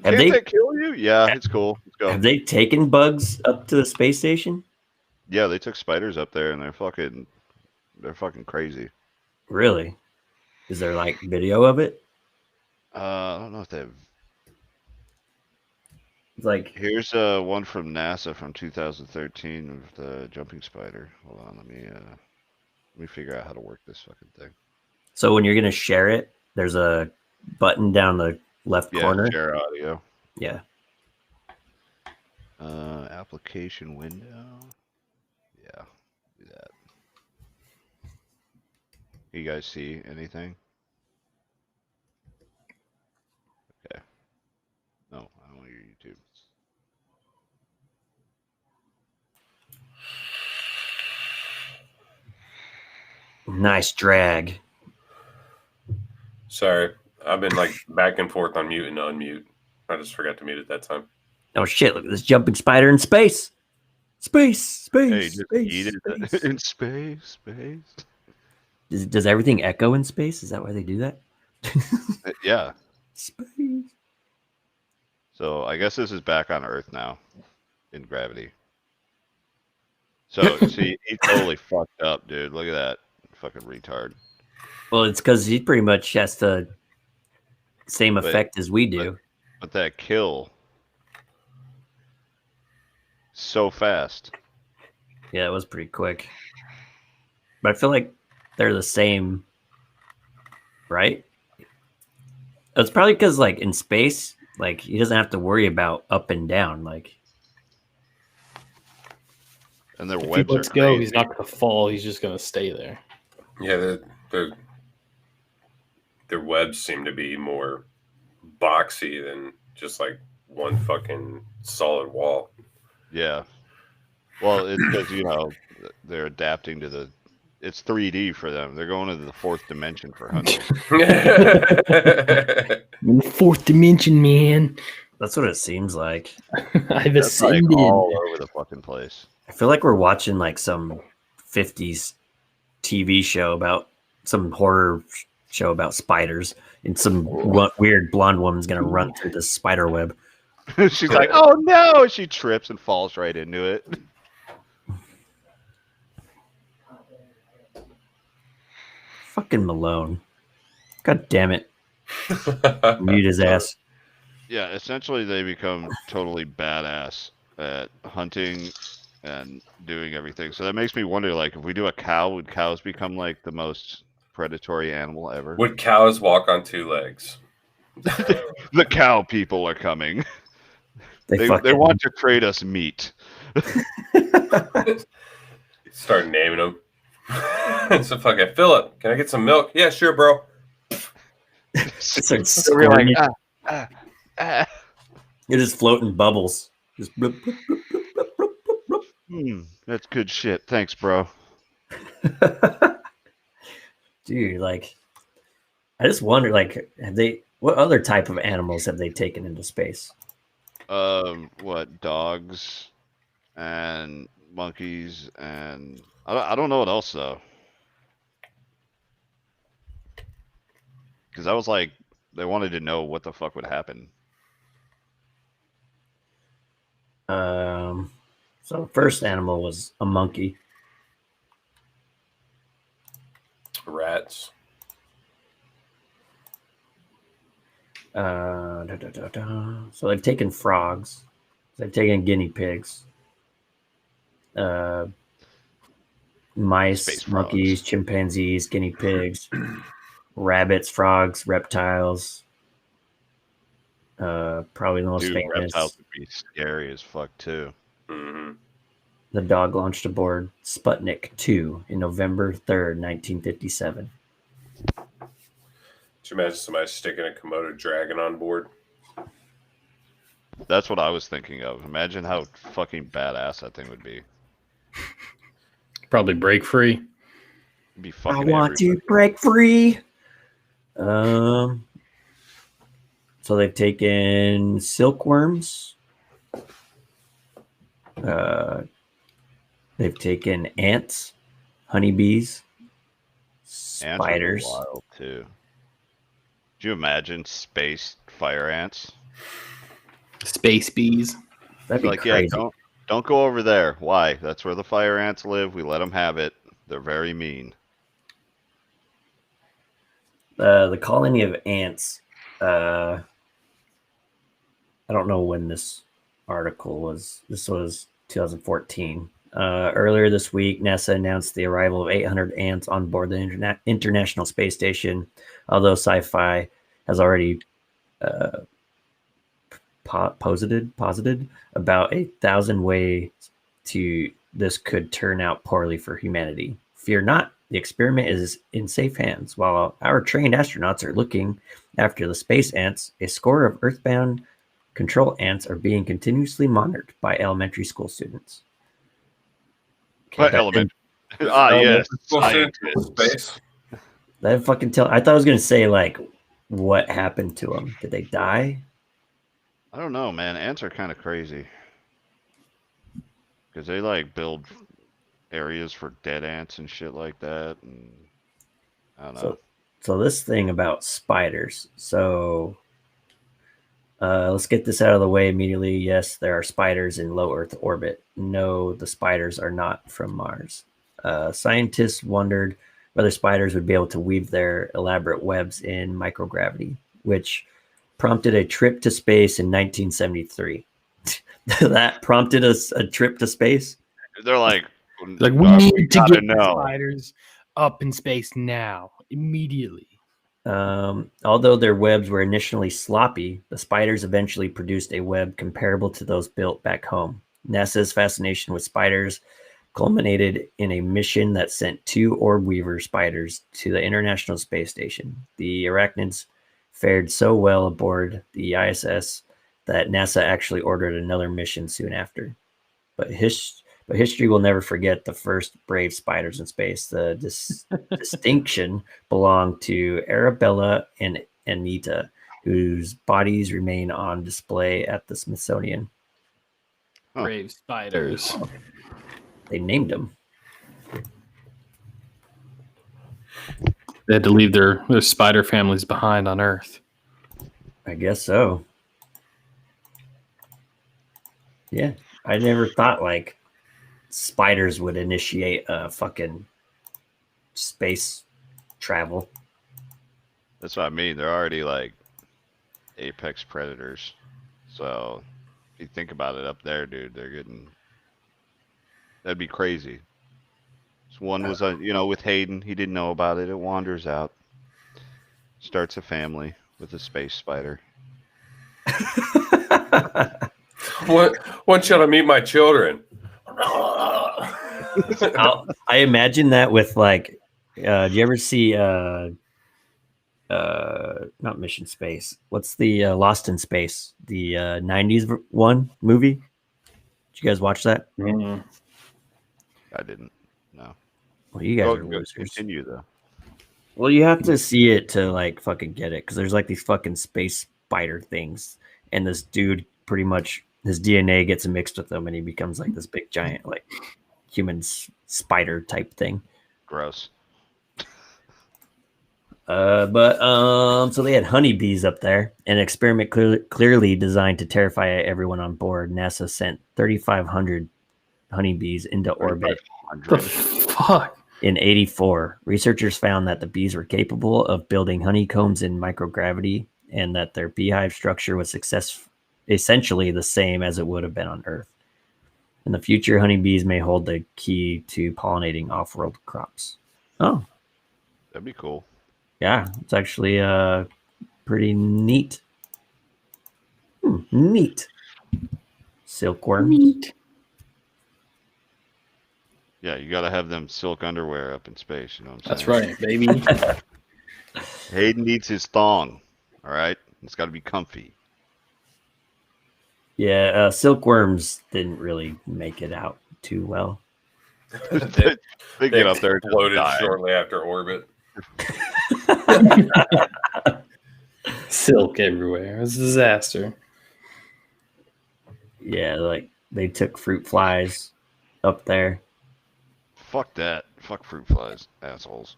Can't they- they kill you? Yeah, it's cool. Let's go. Have they taken bugs up to the space station? Yeah, they took spiders up there and they're fucking crazy. Really? Is there like video of it? I don't know if they've. It's like, Here's one from NASA from 2013 of the jumping spider. Hold on, let me figure out how to work this fucking thing. so when you're gonna share it, there's a button down the left Yeah, corner. share audio. Yeah. Application window. Yeah, do that. You guys see anything? Okay. No, I don't want your YouTube. Nice drag. Sorry, I've been like back and forth on mute and unmute. I just forgot to mute at that time. Oh shit! Look at this jumping spider in space. Space. Hey, just space, eat it space. in space. Does everything echo in space? Is that why they do that? Yeah. Space. So I guess this is back on Earth now, in gravity. So see, he totally fucked up, dude. Look at that, fucking retard. Well, it's because he pretty much has the same But- effect as we do. But that kill, so fast. Yeah, it was pretty quick. But I feel like they're the same, right? It's probably because, like, in space, like, he doesn't have to worry about up and down. Like, And their If he webs are lets go, crazy. he's not going to fall. He's just going to stay there. Yeah, their webs seem to be more boxy than just like one fucking solid wall. Yeah. Well, it's because they're adapting to the. It's 3D for them. They're going into the fourth dimension for hunting. In the fourth dimension, man. that's what it seems like. I've That's like ascended. all over the fucking place. I feel like we're watching, like, some 50s TV show about some horror show about spiders, and some weird blonde woman's going to run through this spider web. She's like, "Oh no!" She trips and falls right into it. Fucking Malone. God damn it. Mute his ass. Yeah, essentially they become totally badass at hunting and doing everything. So that makes me wonder, like, if we do a cow, would cows become like the most predatory animal ever? Would cows walk on two legs? The cow people are coming. They fucking- want to trade us meat. Start naming them. So fucking Philip, can I get some milk? Yeah, sure, bro. Start So we're like, squirting. You're just floating bubbles. Just bloop, bloop, bloop, bloop, bloop, bloop, that's good shit. Thanks, bro. bloop. Dude, like, I just wonder, like, what other type of animals have they taken into space? What, dogs and monkeys and I don't know what else though. Because that was like They wanted to know what the fuck would happen. So the first animal was a monkey. Rats. So they've taken frogs. They've taken guinea pigs. Mice, Space monkeys, frogs. chimpanzees, guinea pigs, rabbits, frogs, reptiles. Probably the most Dude, famous. reptiles would be scary as fuck too. Mm-hmm. The dog launched aboard Sputnik 2 in November 3rd, 1957. Could you imagine somebody sticking a Komodo dragon on board? That's what I was thinking of. Imagine how fucking badass that thing would be. Probably break free. It'd be I fucking want everybody. to break free. So they've taken silkworms. They've taken ants, honeybees, Ants would be spiders. wild too. Could you imagine space fire ants? Space bees. That'd be Like, crazy. yeah, don't go over there. Why? That's where the fire ants live. We let them have it. They're very mean. The colony of ants. I don't know when this article was. This was 2014. Earlier this week, NASA announced the arrival of 800 ants on board the International Space Station. Although Sci-Fi has already posited about 1,000 ways to this could turn out poorly for humanity. Fear not, the experiment is in safe hands. While our trained astronauts are looking after the space ants, a score of Earthbound control ants are being continuously monitored by elementary school students. What that element? didn't- Yes. Scientists. Space. That fucking tell. I thought I was gonna say like, what happened to them? Did they die? I don't know, man. Ants are kind of crazy. Because they like build areas for dead ants and shit like that. And I don't know. So this thing about spiders. So let's get this out of the way immediately. Yes, there are spiders in low Earth orbit. No, the spiders are not from Mars. Scientists wondered whether spiders would be able to weave their elaborate webs in microgravity, which prompted a trip to space in 1973. That prompted us a trip to space. They're like Like we need to gotta get know. spiders up in space now, immediately. Although their webs were initially sloppy, the spiders eventually produced a web comparable to those built back home. NASA's fascination with spiders culminated in a mission that sent 2 orb weaver spiders to the International Space Station. The arachnids fared so well aboard the ISS that NASA actually ordered another mission soon after. But history will never forget the first brave spiders in space. The distinction belonged to Arabella and Anita, whose bodies remain on display at the Smithsonian. Huh. Brave spiders. They named them. They had to leave their spider families behind on Earth. I guess so. Yeah, I never thought like spiders would initiate a fucking space travel. That's what I mean. They're already like apex predators. So if you think about it up there, dude, they're getting. That'd be crazy. So one was, with Hayden. He didn't know about it. It wanders out, starts a family with a space spider. When shall I meet my children? I imagine that with like, do you ever see not Mission Space? What's the Lost in Space? The 90s one movie? Did you guys watch that? Mm. I didn't. No. Well, you guys Go, are go, losers. continue though. Well, you have to see it to like fucking get it, because there's like these fucking space spider things, and this dude pretty much his DNA gets mixed with them, and he becomes like this big giant like human spider type thing. Gross. So they had honeybees up there. An experiment clearly designed to terrify everyone on board. NASA sent 3,500 honeybees into orbit. The fuck? In 84, researchers found that the bees were capable of building honeycombs in microgravity and that their beehive structure was essentially the same as it would have been on Earth. In the future, honeybees may hold the key to pollinating off-world crops. Oh, That'd be cool. yeah, it's actually pretty neat. Neat. Silkworms. Yeah, you got to have them silk underwear up in space. You know what I'm That's saying? right, baby. Hayden needs his thong. All right, it's got to be comfy. Yeah, silkworms didn't really make it out too well. They get up there and just Loaded die. shortly after orbit. Silk everywhere. It was a disaster. Yeah, like they took fruit flies up there. Fuck that. Fuck fruit flies, assholes.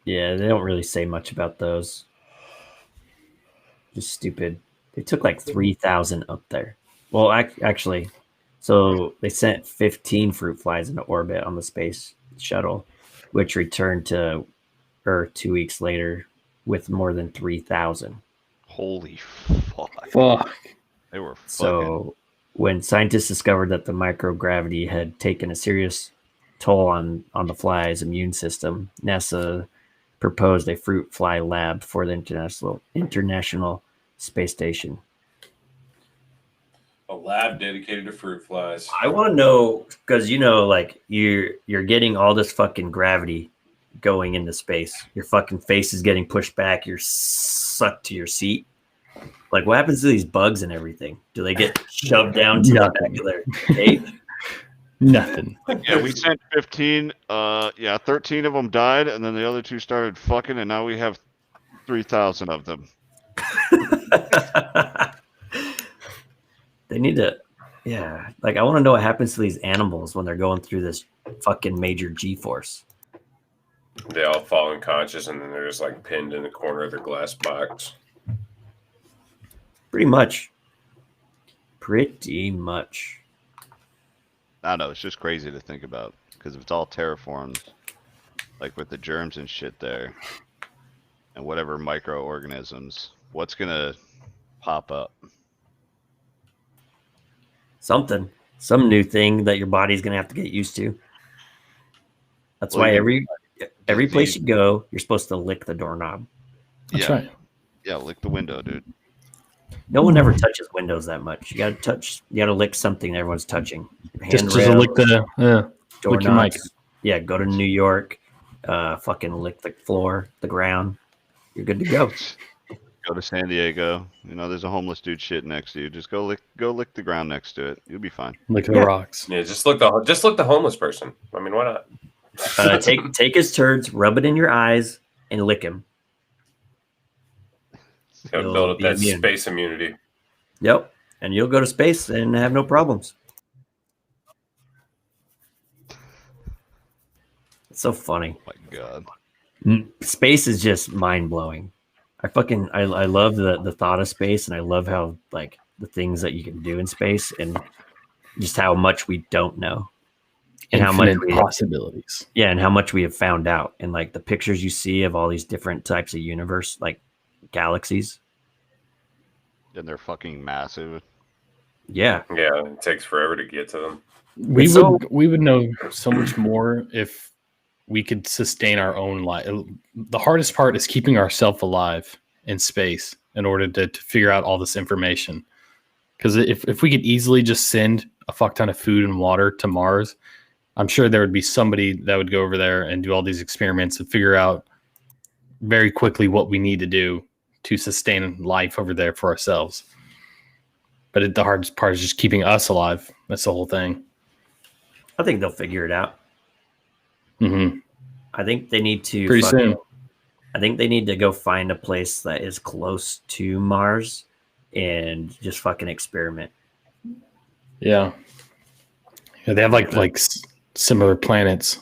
Yeah, they don't really say much about those. Just stupid. They took like 3,000 up there. Well, actually, so they sent 15 fruit flies into orbit on the space shuttle, which returned to Earth 2 weeks later with more than 3,000. Holy fuck. Fuck. They were fucking. So when scientists discovered that the microgravity had taken a serious toll on the fly's immune system, NASA proposed a fruit fly lab for the International Space Station. A lab dedicated to fruit flies. I want to know because like you're getting all this fucking gravity going into space. Your fucking face is getting pushed back. You're sucked to your seat. Like, what happens to these bugs and everything? Do they get shoved down to the back of their cage? Nothing. Yeah, we sent 15. 13 of them died, and then the other 2 started fucking, and now we have 3,000 of them. They need to, yeah. Like, I want to know what happens to these animals when they're going through this fucking major G-force. They all fall unconscious, and then they're just like pinned in the corner of their glass box. Pretty much. Pretty much. I don't know. It's just crazy to think about because if it's all terraformed, like with the germs and shit there, and whatever microorganisms, what's gonna pop up? Something. Some new thing that your body's going to have to get used to. That's Well, why you- every place disease. you go, you're supposed to lick the doorknob. That's yeah, right. yeah, lick the window, dude. No one ever touches windows that much. You got to lick something everyone's touching. Just Handrail, lick the lick your doorknobs. mic. Yeah, go to New York, fucking lick the floor, the ground. You're good to go. Go to San Diego. You know, there's a homeless dude shit next to you. Just go lick the ground next to it. You'll be fine. Lick the Yeah. rocks. Yeah, just look the homeless person. I mean, why not? Take his turds, rub it in your eyes, and lick him. Gotta You'll build up be that immune. space immunity. Yep, and you'll go to space and have no problems. It's so funny. Oh my God. Space is just mind blowing. I love the thought of space, and I love how like the things that you can do in space, and just how much we don't know, and how much Infinite possibilities. and how much we have found out, and like the pictures you see of all these different types of universe, like galaxies. And they're fucking massive. Yeah, Yeah, it takes forever to get to them. We It's would know so much more if we could sustain our own life. The hardest part is keeping ourselves alive in space in order to figure out all this information. Because if we could easily just send a fuck ton of food and water to Mars, I'm sure there would be somebody that would go over there and do all these experiments and figure out very quickly what we need to do to sustain life over there for ourselves. But the hardest part is just keeping us alive. That's the whole thing. I think they'll figure it out. Mm-hmm. I think they need to Pretty soon. I think they need to go find a place that is close to Mars and just fucking experiment. Yeah. They have like similar planets.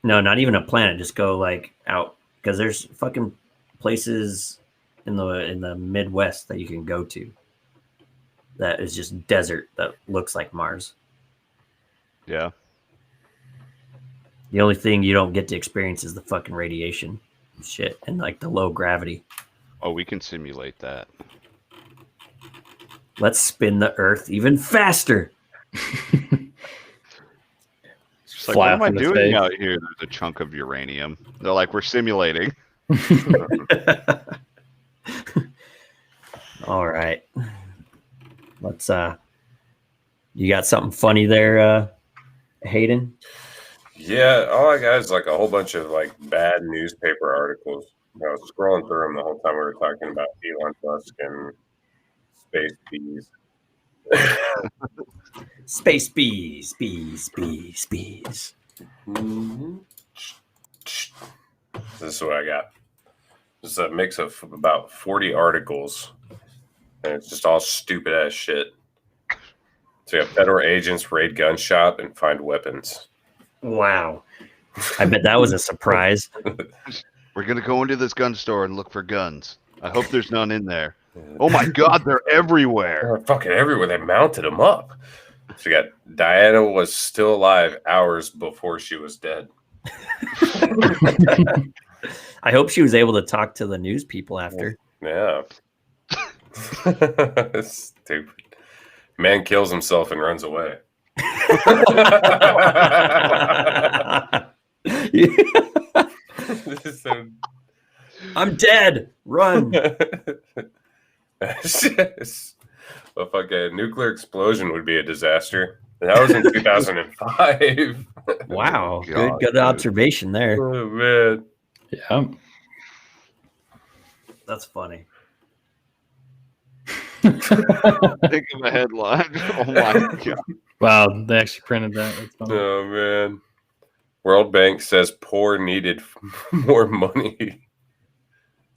No, not even a planet. Just go like out because there's fucking places in the Midwest that you can go to that is just desert that looks like Mars. Yeah. The only thing you don't get to experience is the fucking radiation shit and like the low gravity. Oh, we can simulate that. Let's spin the Earth even faster. It's like, Fly what am off I into doing space. out here? There's a chunk of uranium. They're like, we're simulating. All right. Let's you got something funny there, Hayden? Yeah, all I got is like a whole bunch of like bad newspaper articles. I was scrolling through them the whole time we were talking about Elon Musk and space bees. Space bees. This is what I got. This is a mix of about 40 articles, and it's just all stupid ass shit. So you have federal agents raid gun shop and find weapons. Wow. I bet that was a surprise. We're going to go into this gun store and look for guns. I hope there's none in there. Oh my God, they're everywhere. They're fucking everywhere. They mounted them up. So you got Diana was still alive hours before she was dead. I hope she was able to talk to the news people after. Yeah. Stupid. Man kills himself and runs away. This is so... I'm dead. Run. A fucking nuclear explosion would be a disaster. And that was in 2005. Wow. God, Good dude. observation there. Oh, man. Yeah. That's funny. Think of a headline. Oh my God. Wow, they actually printed that. That's funny. Oh, man. World Bank says poor needed more money.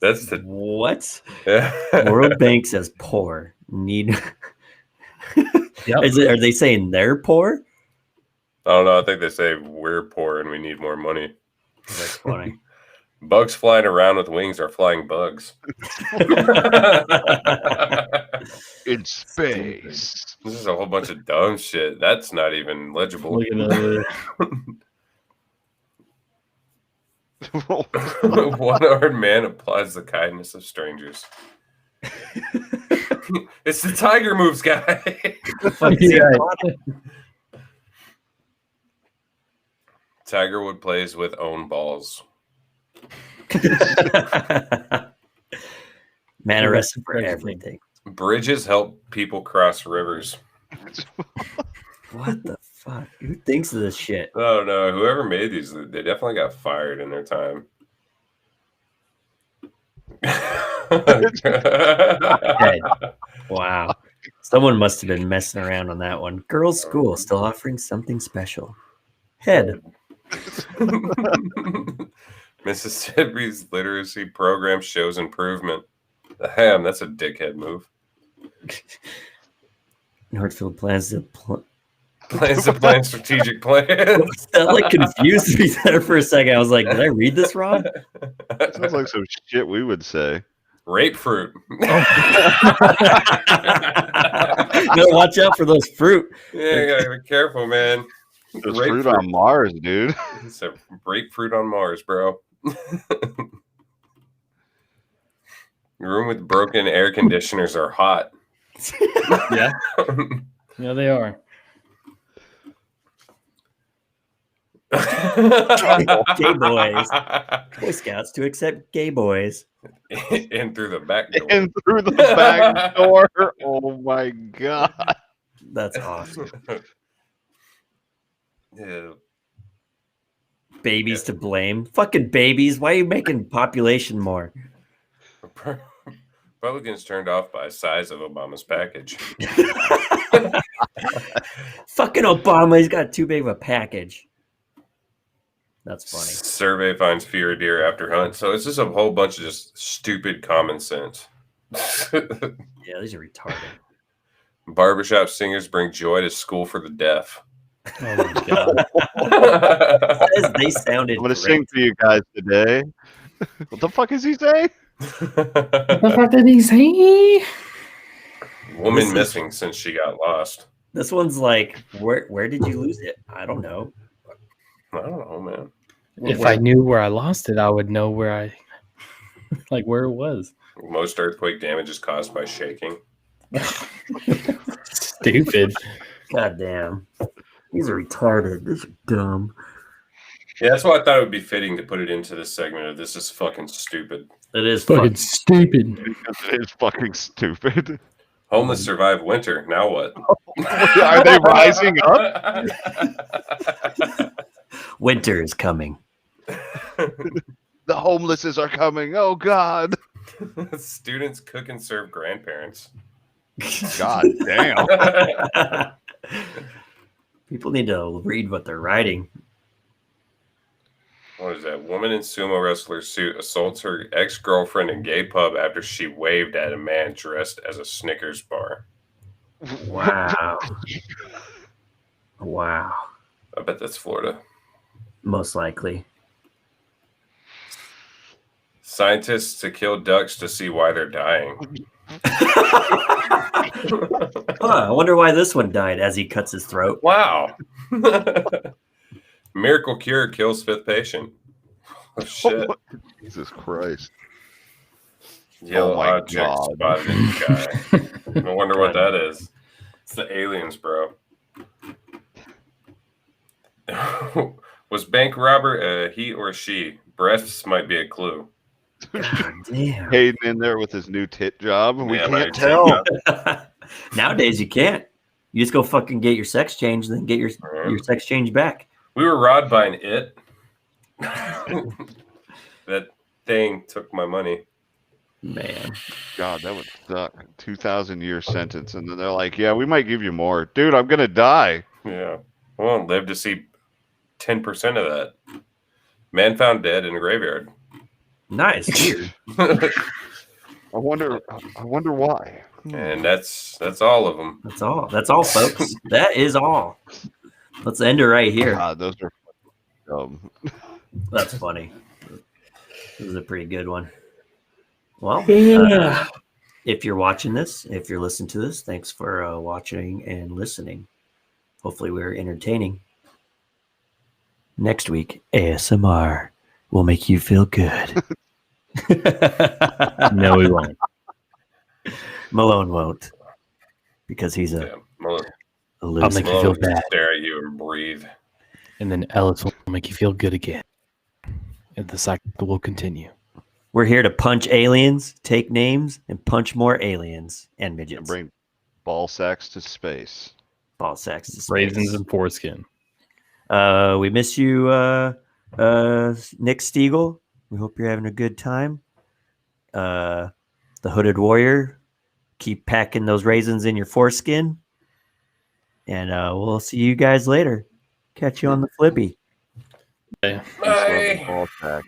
That's the... What? Yeah. World Bank says poor. Need. Yep. Are they saying they're poor? I don't know. I think they say we're poor and we need more money. That's funny. Bugs flying around with wings are flying bugs. In space. This is a whole bunch of dumb shit. That's not even legible. Look at that. One-armed man applies the kindness of strangers. It's the tiger moves guy. Yeah. Tiger Wood plays with own balls. Man arrested for everything. Bridges help people cross rivers. What the fuck? Who thinks of this shit? Oh no, whoever made these, they definitely got fired in their time. Dead. Wow. Someone must have been messing around on that one. Girls' school still offering something special. Head. Mississippi's literacy program shows improvement. Damn, that's a dickhead move. Northfield plans to Plans to plan strategic plans. that like confused me there for a second. I was like, did I read this wrong? Sounds like some shit we would say. Rape fruit. Gotta watch out for those fruit. Yeah, you gotta be careful, man. There's Grapefruit. fruit on Mars, dude. It's a grapefruit on Mars, bro. Room with broken air conditioners are hot. Yeah. Yeah, they are. Gay boys. Boy Scouts to accept gay boys. In through the back door. And through the back door. Oh my God. That's awesome. Yeah. Babies to blame. Fucking babies. Why are you making population more? Republicans turned off by size of Obama's package. Fucking Obama. He's got too big of a package. That's funny. Survey finds fewer deer after hunt. So it's just a whole bunch of just stupid common sense. Yeah, these are retarded. Barbershop singers bring joy to school for the deaf. Oh my god. They sounded I'm going great. to sing for you guys today. What the fuck is he saying? The fuck did he say? Woman This is- missing since she got lost. This one's like, where did you lose it? I don't know. I don't know, man. If I knew where I lost it, I would know where I, like where it was. Most earthquake damage is caused by shaking. Stupid. God damn. These are retarded. These are dumb. Yeah, that's why I thought it would be fitting to put it into this segment of This Is Fucking Stupid. It is Fucking stupid. Because it is fucking stupid. Homeless survive winter. Now what? Are they rising up? Winter is coming. The homelesses are coming. Oh God. Students cook and serve grandparents. God damn. People need to read what they're writing. What is that? Woman in sumo wrestler suit assaults her ex-girlfriend in gay pub after she waved at a man dressed as a Snickers bar. Wow. Wow. I bet that's Florida. Most likely. Scientists to kill ducks to see why they're dying. I wonder why this one died as he cuts his throat. Wow. Miracle cure kills fifth patient. Oh, shit. Jesus Christ. Yellow Oh my object God. spotted in the sky. I wonder what that is. It's the aliens, bro. Was bank robber a he or she? Breasts might be a clue. God damn. Hayden in there with his new tit job. We Yeah, can't my tell. Nowadays you can't. You just go fucking get your sex change, then get your sex change back. We were robbed by an it. That thing took my money. Man. God, that would suck. 2,000-year sentence. And then they're like, yeah, we might give you more. Dude, I'm going to die. Yeah. I won't live to see 10% of that. Man found dead in a graveyard. Nice. Weird. I wonder why. And that's all of them. That's all. That's all, folks. That is all. Let's end it right here. God, those are dumb. That's funny. This is a pretty good one. Well, if you're watching this, if you're listening to this, thanks for watching and listening. Hopefully we're entertaining. Next week, ASMR will make you feel good. No, we won't. Malone won't. Because he's Yeah. a I'll loser. make you Well, feel just bad. stare at you and breathe. And then Ellis will make you feel good again. And the cycle will continue. We're here to punch aliens, take names, and punch more aliens and And midgets. bring ball sacks to space. Ball sacks to space. Raisins and foreskin. We miss you, Nick Stiegel. We hope you're having a good time. The Hooded Warrior, keep packing those raisins in your foreskin. And we'll see you guys later. Catch you on the flippy. Okay. Just love the ball sack.